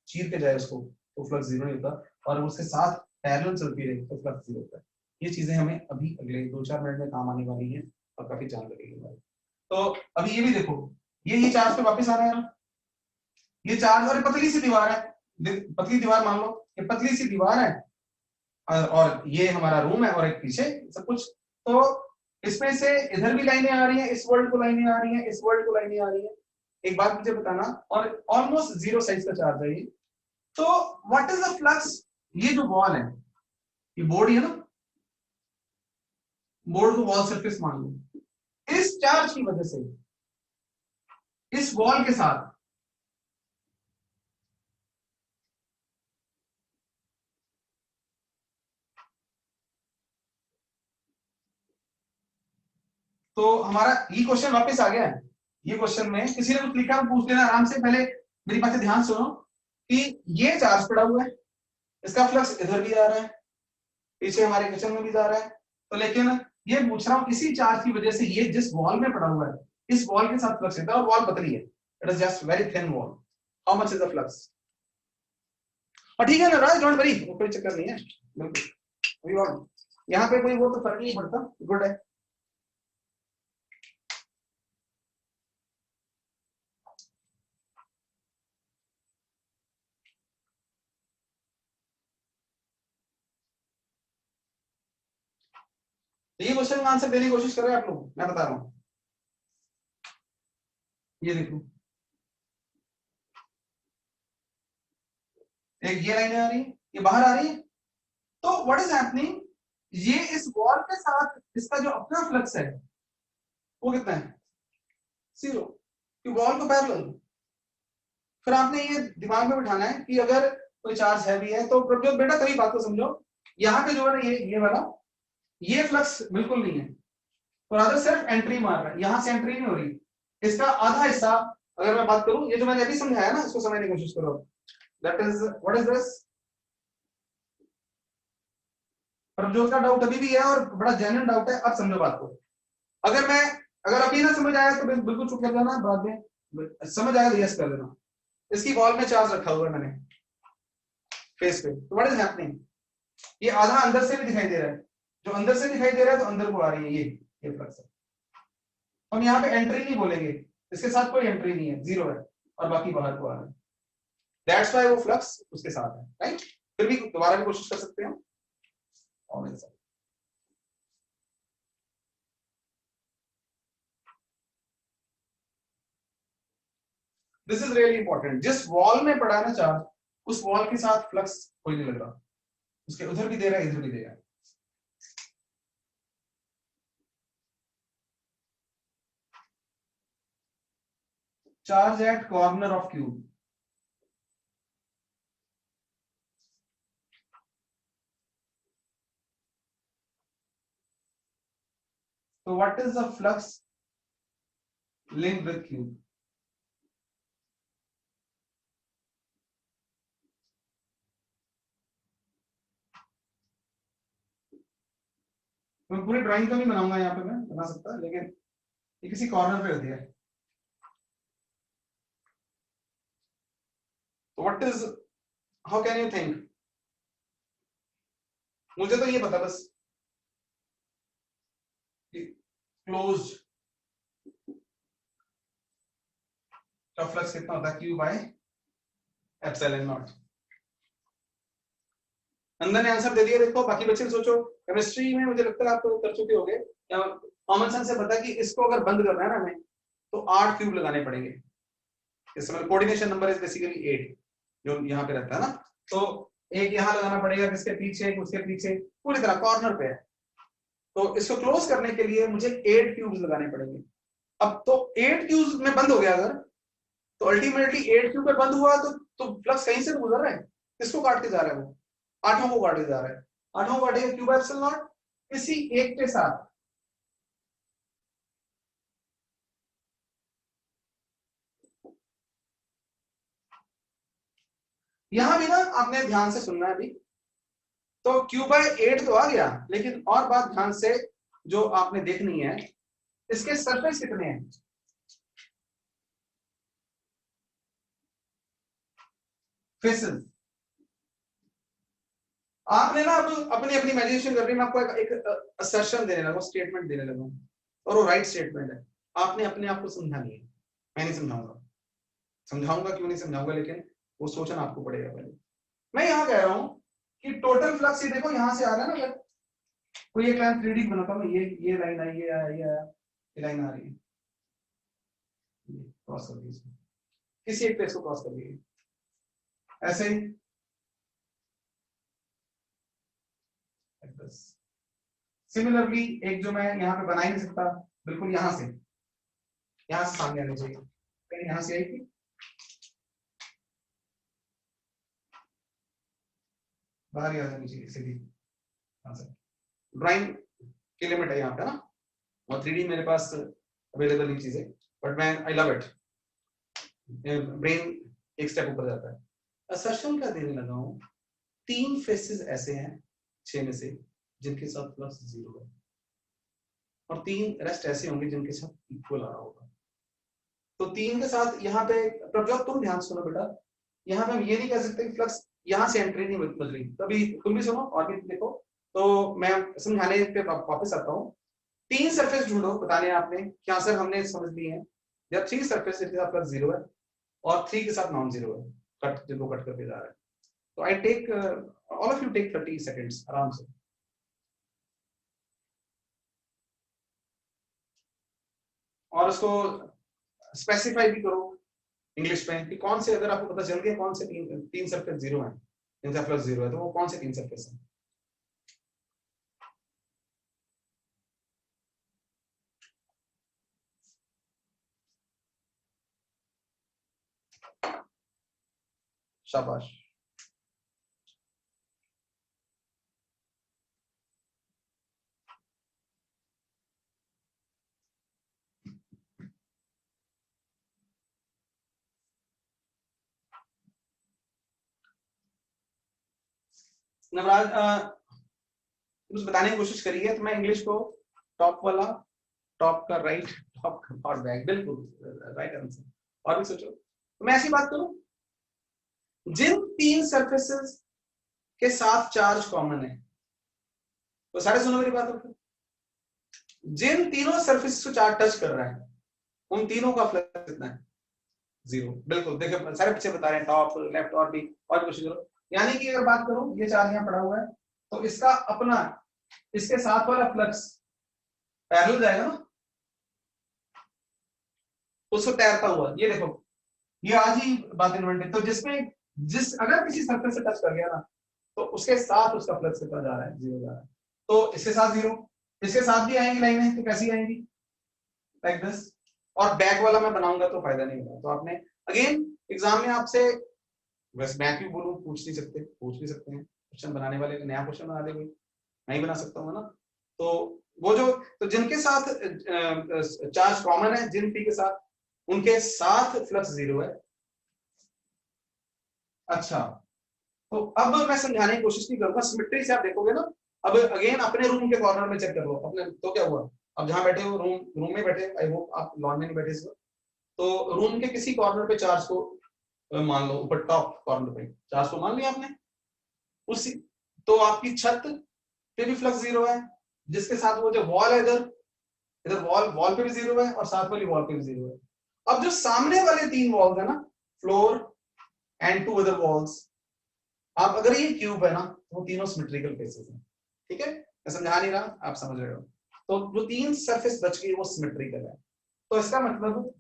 चीर के जाए उसको, तो फ्लक्स जीरो नहीं होता, और उसके साथ पैरेलल चलती रहे तो फ्लक्स जीरो होता है। ये चीजें हमें अभी अगले 2-4 मिनट में काम आने वाली हैं और काफी जान लगेगी हमारी। तो अभी ये भी देखो, ये चार्ज पे वापस आ रहा है ना, ये चार्ज, और पतली सी दीवार है, पतली दीवार मान लो, ये पतली सी दीवार है और ये हमारा रूम है और एक पीछे सब कुछ, तो इसमें से इधर भी लाइनें आ रही हैं, इस वर्ल्ड को लाइनें आ रही हैं, इस वर्ल्ड को लाइनें आ रही हैं। एक बात मुझे बताना, और ऑलमोस्ट जीरो साइज का चार्ज है ये, तो व्हाट इज द फ्लक्स, ये जो वॉल है ये बोर्ड ही है ना, बोर्ड को वॉल सरफेस मान लो, इस चार्ज की वजह से इस वॉल के साथ तो हमारा ये क्वेश्चन वापस आ गया है। ये क्वेश्चन में किसी ने कुछ लिखा पूछ लेना आराम से, पहले मेरी बात से ध्यान सुनो कि ये चार्ज पड़ा हुआ है, इसका फ्लक्स इधर भी आ रहा है, पीछे हमारे किचन में भी जा रहा है, तो लेकिन ये पूछ रहा हूं इसी चार्ज की वजह से ये जिस वॉल में पड़ा हुआ है इस वॉल के साथ फ्लक्स है और वॉल पतली है, it is just very thin wall, how much is the flux. और ठीक है ना राज, डोंट वरी, कोई चक्कर नहीं है, बिल्कुल यहाँ पे कोई वो तो फर्क नहीं पड़ता, गुड है। तो ये क्वेश्चन का आंसर देने की कोशिश कर रहे हैं आप लोग, मैं बता रहा हूं, ये देखो एक ये लाइन आ रही है, ये बाहर आ रही है, तो व्हाट इज हैपनिंग, ये इस वॉल के साथ इसका जो अपना फ्लक्स है वो कितना है, 0, कि वॉल को पैरेलल। फिर आपने ये दिमाग में बिठाना है कि अगर कोई चार्ज हैवी है तो प्रभजोत बेटा कभी बात को समझो, यहाँ पे जो है ना ये वाला ये फ्लक्स बिल्कुल नहीं है, तो रादर सिर्फ एंट्री मार रहा है, यहां से एंट्री नहीं हो रही, इसका आधा हिस्सा अगर मैं बात करूं, ये जो मैंने अभी समझाया ना इसको समझने की कोशिश करो, that is what is this. Prabhjot का डाउट अभी भी है और बड़ा जेन्युइन डाउट है, अब समझो बात को, अगर अभी ना समझ आया तो बिल्कुल चुप कर जाना, बाद में समझ आया तो यस कर देना। इसकी वॉल में चार्ज रखा हुआ है मैंने फेस पे, तो व्हाट इज हैपनिंग, ये आधा अंदर से भी दिखाई दे रहा है, जो अंदर से दिखाई दे रहा है तो अंदर को आ रही है ये फ्लक्स है। हम यहाँ पे एंट्री नहीं बोलेंगे, इसके साथ कोई एंट्री नहीं है, 0 है, और बाकी बाहर को आ रहा है, दैट्स व्हाई वो फ्लक्स उसके साथ है, राइट। फिर भी दोबारा भी कोशिश कर सकते हैं और मेरे साथ, दिस इज रियली इंपॉर्टेंट, जिस वॉल में पड़ा है ना चार्ज उस वॉल के साथ फ्लक्स कोई नहीं लग रहा, उसके उधर भी दे रहा है इधर भी दे रहा है। Charge at corner of cube, तो what is the flux link with cube, मैं पूरी ड्राइंग तो नहीं बनाऊंगा यहाँ पे, मैं बना सकता लेकिन ये किसी कॉर्नर पे होती है, तो what is, how can you think, मुझे तो ये पता बस क्लोज का फ्लक्स कितना होता है, क्यू बाय एप्सिलॉन नॉट। नंदन ने आंसर दे दिया, देखो बाकी बच्चे सोचो, केमिस्ट्री में मुझे लगता है आप तो कर चुके होंगे, कॉमन सेंस से पता है कि इसको अगर बंद करना है ना हमें तो 8 क्यूब लगाने पड़ेंगे, इस समय कोऑर्डिनेशन नंबर इज बेसिकली 8 जो यहाँ पे रहता है ना, तो एक यहाँ लगाना पड़ेगा, किसके पीछे, उसके पीछे, पूरी तरह कॉर्नर पे है, तो इसको क्लोज करने के लिए मुझे 8 क्यूब्स लगाने पड़ेंगे। अब तो 8 क्यूब्स में बंद हो गया अगर, तो अल्टीमेटली 8 क्यूब पे बंद हुआ तो फ्लक्स कहीं से तो गुजर रहा है, किसको काट के जा रहा है वो, आठों को काट के जा रहा है, आठों को काटेगा क्यूब एप्सिलॉन नॉट किसी एक के साथ, यहां भी ना आपने ध्यान से सुनना है अभी, तो क्यू बाय 8 तो आ गया, लेकिन और बात ध्यान से जो आपने देखनी है, इसके सरफेस कितने हैं, फेसेस, आपने ना अब अपनी अपनी इमेजिनेशन कर रही है, मैं आपको एक असर्शन देने लगा, स्टेटमेंट देने लगा, और वो राइट स्टेटमेंट है, आपने अपने आप को समझानी है, मैं नहीं समझाऊंगा, समझाऊंगा क्यों नहीं समझाऊंगा, लेकिन वो सोचना आपको पड़ेगा पहले। मैं यहाँ कह रहा हूं कि टोटल फ्लक्स ये देखो यहां से आ रहा है ना, कोई एक लाइन 3D बनाता हूं, ये लाइन आई, ये आया, ये लाइन आ रही है, क्रॉस कर दी इसको, किसी एक प्लेस को क्रॉस कर दी, ऐसे ही सिमिलरली एक जो मैं यहाँ पे बना ही नहीं सकता, बिल्कुल यहाँ से सामने आनी चाहिए, कहीं यहाँ से आई थी, बाहर ही आ जानी चाहिए सीधी। ड्राइंग की लिमिट है यहाँ पे ना, और 3D मेरे पास अवेलेबल नहीं चीजें, बट मैं आई लव इट, ब्रेन एक स्टेप ऊपर जाता है। असर्शन का देने लगा हूँ, 3 फेसेस ऐसे हैं 6 में से जिनके साथ प्लस 0 है, और 3 रेस्ट ऐसे होंगे जिनके साथ इक्वल आ रहा होगा। तो 3 के साथ यहाँ पे, प्रभजोत तुम ध्यान सुनो बेटा, यहाँ पे हम ये नहीं कह सकते कि फ्लक्स यहाँ से एंट्री नहीं बदल रही, तभी तुम भी सुनो और भी देखो। तो मैं समझाने पे वापस आता हूँ। 3 सरफेस ढूंढो, बताने आपने क्या सर, हमने समझ ली है जब 3 सरफेस के साथ प्लस 0 है और 3 के साथ नॉन 0 है, कट जिनको कट करके जा रहा है। तो I take all of you take 30 seconds आराम से, और उसको स्पेसिफाई भी करो इंग्लिश में कि कौन से, अगर आपको पता चल गया कौन से 3 सरफेस 0 है, इनका प्लस 0 है, तो वो कौन से 3 सरफेस है। शाबाश। नवराज कुछ बताने की कोशिश करी है, तो मैं इंग्लिश को टॉप वाला, टॉप का राइट, टॉप का और बैक, बिल्कुल राइट आंसर। और भी सोचो, तो मैं ऐसी बात करूं, जिन 3 सरफेसेस के साथ चार्ज कॉमन है, तो सारे सुनो मेरी बात, जिन तीनों सरफेस को चार्ज टच कर रहा है उन तीनों का फ्लक्स कितना है, 0। बिल्कुल देखिए सारे पीछे बता रहे हैं, टॉप लेफ्ट और भी कोशिश करो। यानी कि अगर बात करूं, ये चार्ज यहाँ पड़ा हुआ है, तो इसका अपना, इसके साथ वाला फ्लक्स पैरेलल जाएगा ना, उसको तैरता हुआ, ये देखो, ये आज ही बात इन्वेंटेड। तो जिसमें अगर किसी सर्कल से टच कर गया ना, तो उसके साथ उसका फ्लक्स कितना जा रहा है, 0 जा रहा है। तो इसके साथ 0, इसके साथ भी आएंगी लाइनें, तो कैसी आएंगी, लाइक दिस। और बैक वाला मैं बनाऊंगा तो फायदा नहीं होगा। तो आपने अगेन एग्जाम में आपसे, बस मैं क्यों बोलूं, पूछ नहीं सकते, पूछ भी सकते हैं, क्वेश्चन बनाने वाले नया क्वेश्चन बना दे कोई, नहीं बना सकता हूँ ना। तो वो जो, तो जिनके साथ चार्ज कॉमन है, जिन पी के साथ, उनके साथ फ्लक्स 0 है। अच्छा, तो अब मैं समझाने की कोशिश नहीं करूंगा, सिमेट्री से आप देखोगे ना। अब अगेन अपने रूम के कॉर्नर में चेक कर लो अपने, तो क्या हुआ, अब जहां बैठे हो, रूम में बैठे, आई होप आप लॉन में नहीं बैठे इस वक्त, तो रूम के किसी कॉर्नर पे चार्ज को मान लो, ऊपर टॉप कॉर्नर पे चार्ज को मान लिया आपने, उसी, तो आपकी छत पे भी फ्लक्स 0 है, जिसके साथ वो जो वॉल है, इधर इधर वॉल पे भी 0 है, और साथ वाली वॉल पे भी 0 है। अब जो सामने वाले 3 वॉल्स है ना, फ्लोर एंड 2 अदर वॉल्स, आप अगर ये क्यूब है ना, वो तीनों सिमेट्रिकल फेसेस हैं। ठीक है, मैं समझा नहीं रहा, आप समझ रहे हो। तो जो 3 सरफेस बच गई वो सिमेट्रिकल है। तो इसका मतलब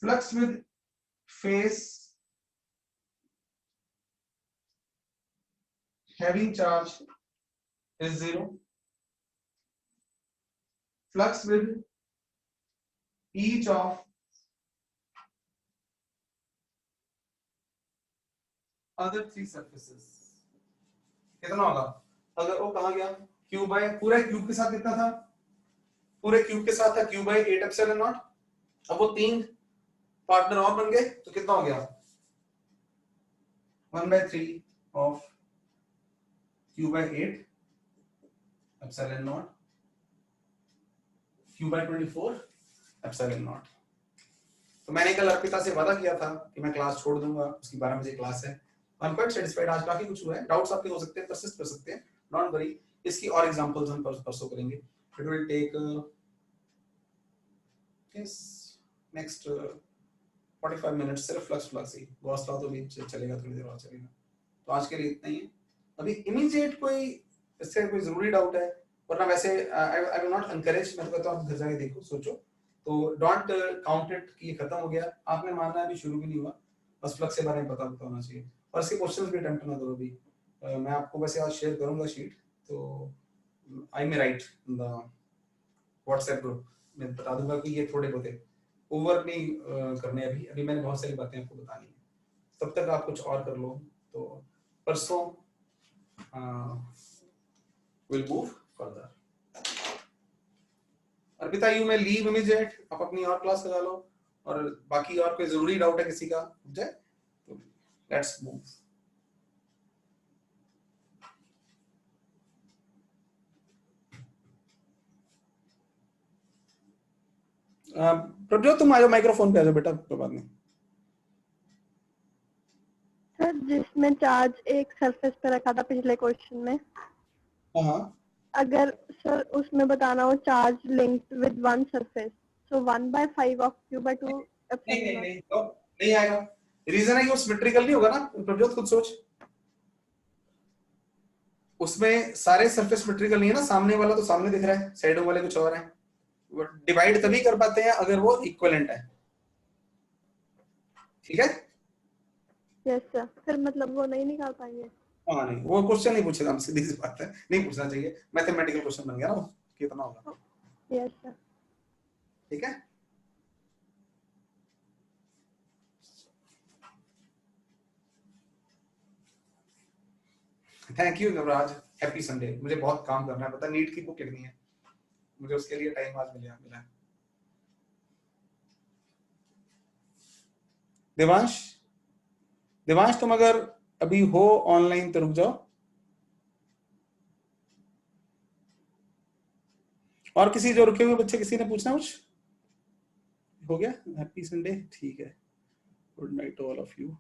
flux with face having charge is 0, flux with each of other 3 surfaces कितना होगा, अगर वो कहा गया क्यूब है, पूरे क्यूब के साथ कितना था, पूरे क्यूब के साथ था क्यूब बाय 8 एप्सिलॉन नॉट। अब वो 3 पार्टनर और बन गए, तो कितना हो गया, 1/3 of Q by 8 epsilon naught Q by 24 epsilon naught. तो मैंने कल अर्पिता से वादा किया था कि मैं क्लास छोड़ दूंगा, उसकी 12 बजे क्लास है। आई एम क्वाइट सेटिस्फाइड, आज काफी कुछ हुआ है, डाउट्स आपके हो सकते हैं, परसिस्ट कर सकते हैं, डोंट वरी। इसकी और एग्जांपल्स हम परसों करेंगे। It will take yes next 45 minutes, सिर्फ फ्लक्स ही, गॉस लॉ तो भी चलेगा, थोड़ी देर और चलेगा। तो आज के लिए इतना ही है। अभी इमीडिएट कोई इससे कोई जरूरी डाउट है, वरना वैसे आई विल नॉट एनकरेज, मैं तो कहता हूं आप घर जाके देखो, सोचो, तो डोंट काउंट इट कि ये खत्म हो गया, आपने मानना अभी शुरू भी नहीं हुआ, बस फ्लक्स के बारे में पता होना चाहिए। और इसके क्वेश्चंस भी अटेम्प्ट करना जरूरी। मैं आपको वैसे आज शेयर करूंगा शीट, तो I may write in the WhatsApp group में बता दूंगा कि ये थोड़े बहुत ओवर नहीं करने अभी अभी मैंने बहुत सारी बातें आपको बतानी है, तब तक आप कुछ और कर लो। तो परसों will move further. Arpita you में लीव इमीडिएट, आप अपनी और क्लास लगा लो, और बाकी और कोई जरूरी डाउट है किसी का जाए तो लेट्स मूव। प्रभजोत तुम आ जाओ, माइक्रोफोन पे आ जाओ बेटा, कोई बात नहीं। सर जिसमें चार्ज एक सरफेस पे रखा था पिछले क्वेश्चन में, हाँ अगर सर उसमें बताना हो charge linked with one surface, so 1/5 of Q/2 नहीं नहीं नहीं तो नहीं आएगा। रीजन है कि वो सिमेट्रिकल नहीं होगा ना प्रभजोत, खुद सोच, उसमें सारे सरफेस सिमेट्रिकल नहीं है ना, सामने वाला तो सामने दिख रहा है, साइडों वाले कुछ और हैं। वो डिवाइड तभी कर पाते हैं अगर वो इक्विवेलेंट है, ठीक है। यस सर, फिर मतलब वो नहीं निकाल पाएंगे। हाँ नहीं, वो क्वेश्चन नहीं पूछेगा, हम सीधी सी बात है, नहीं पूछना चाहिए, मैथमेटिकल क्वेश्चन बन गया ना वो, कितना होगा। Yes sir. ठीक है, thank you Yuvraj, happy Sunday. मुझे बहुत काम करना है, पता नीट की बुक लिखनी है मुझे, उसके लिए टाइम आज मिला है। देवांश, देवांश तुम अगर अभी हो ऑनलाइन तो रुक जाओ। और किसी जो रुके हुए बच्चे, किसी ने पूछना कुछ? हो गया, हैप्पी संडे, ठीक है, good night all of you.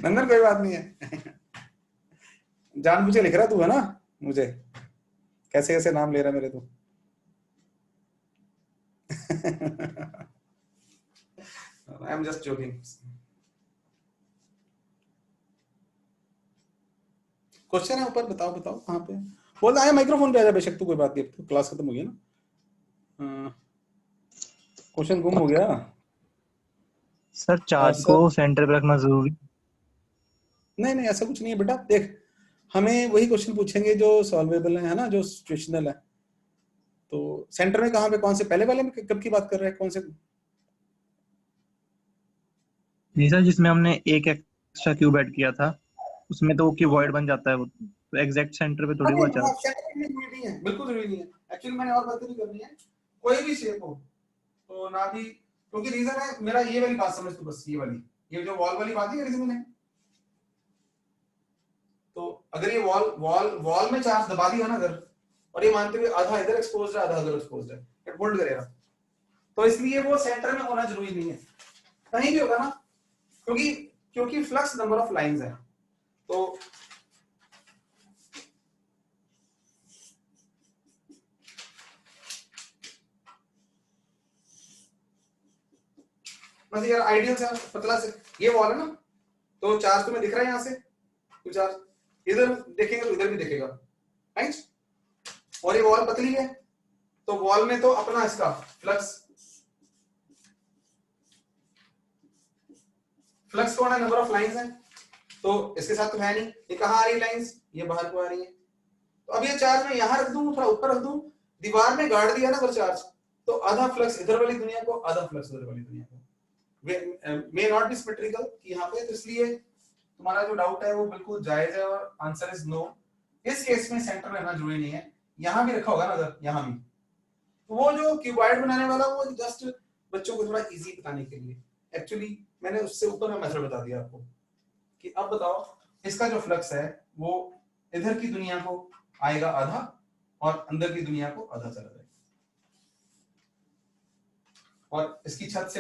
Nandan कोई बात नहीं है, जानबूझ के लिख रहा तू है ना मुझे, कैसे कैसे नाम ले रहा मेरे तू। I am just joking. Question है ऊपर, बताओ बताओ कहाँ पे बोल आया, माइक्रोफोन पे आ जा बेशक तू, कोई बात नहीं, तो क्लास खत्म हो गई ना। क्वेश्चन गुम हो गया सर, चार्ज को सेंटर पे रखना जरूरी? नहीं नहीं ऐसा कुछ नहीं है बेटा, देख हमें वही क्वेश्चन पूछेंगे जो सॉल्वेबल है ना, जो सिचुएशनल है। तो सेंटर में कहाँ पे, कौन से पहले वाले में कब की बात कर रहे हैं, कौन से? नहीं सर, जिसमें हमने एक एक्स्ट्रा क्यूब ऐड किया था उसमें तो क्यूबॉइड बन जाता है वो, तो एग्जैक्ट सेंटर पे थोड़ी हुआ चार्ज। सेंटर में नहीं है, बिल्कुल जरूरी नहीं है। एक्चुअली मैंने और बातें भी करनी है, कोई भी शेप हो तो ना भी, क्योंकि रीजन है मेरा, ये वाली बात समझ तू बस, ये वाली, ये जो वॉल वाली बात है रीजन है। तो अगर ये वॉल में चार्ज दबा दिया ना अगर, और ये मानते हुए आधा इधर एक्सपोज्ड है आधा उधर एक्सपोज्ड है, इट होल्ड करेगा, तो इसलिए वो सेंटर में होना जरूरी नहीं है, कहीं भी होगा ना, क्योंकि फ्लक्स नंबर ऑफ लाइंस है। तो बस यार आइडियल से पतला से, ये वॉल है ना, तो चार्ज तुम्हें दिख रहा है यहां से, तो चार्ज इधर देखेंगे तो इधर भी दिखेगा, राइट। और ये वॉल पतली है, तो वॉल में तो अपना इसका फ्लक्स कौन है, नंबर ऑफ लाइंस है, तो इसके साथ तो है नहीं, ये कहां आ रही लाइंस, ये बाहर को आ रही है। तो अब ये चार्ज मैं यहां रख दूं, थोड़ा ऊपर रख दूं, दीवार में गाड़ दिया ना अगर चार्ज, तो आधा फ्लक्स इधर वाली दुनिया को, आधा फ्लक्स उधर वाली दुनिया को, मे नॉट बी सिमेट्रिकल यहाँ पे। तो इसलिए तुम्हारा जो डाउट है वो बिल्कुल जायज है, और आंसर इज नो। इस केस में सेंटर रहना जरूरी नहीं है, यहां भी रखा होगा ना अगर, यहां भी, तो वो जो क्यूबॉइड बनाने वाला वो जस्ट बच्चों को थोड़ा इजी बताने के लिए, एक्चुअली मैंने उससे ऊपर का मेथड बता दिया आपको कि अब बताओ इसका जो फ्लक्स है वो इधर की दुनिया को आएगा आधा, और अंदर की दुनिया को आधा चला जाएगा, और इसकी छत से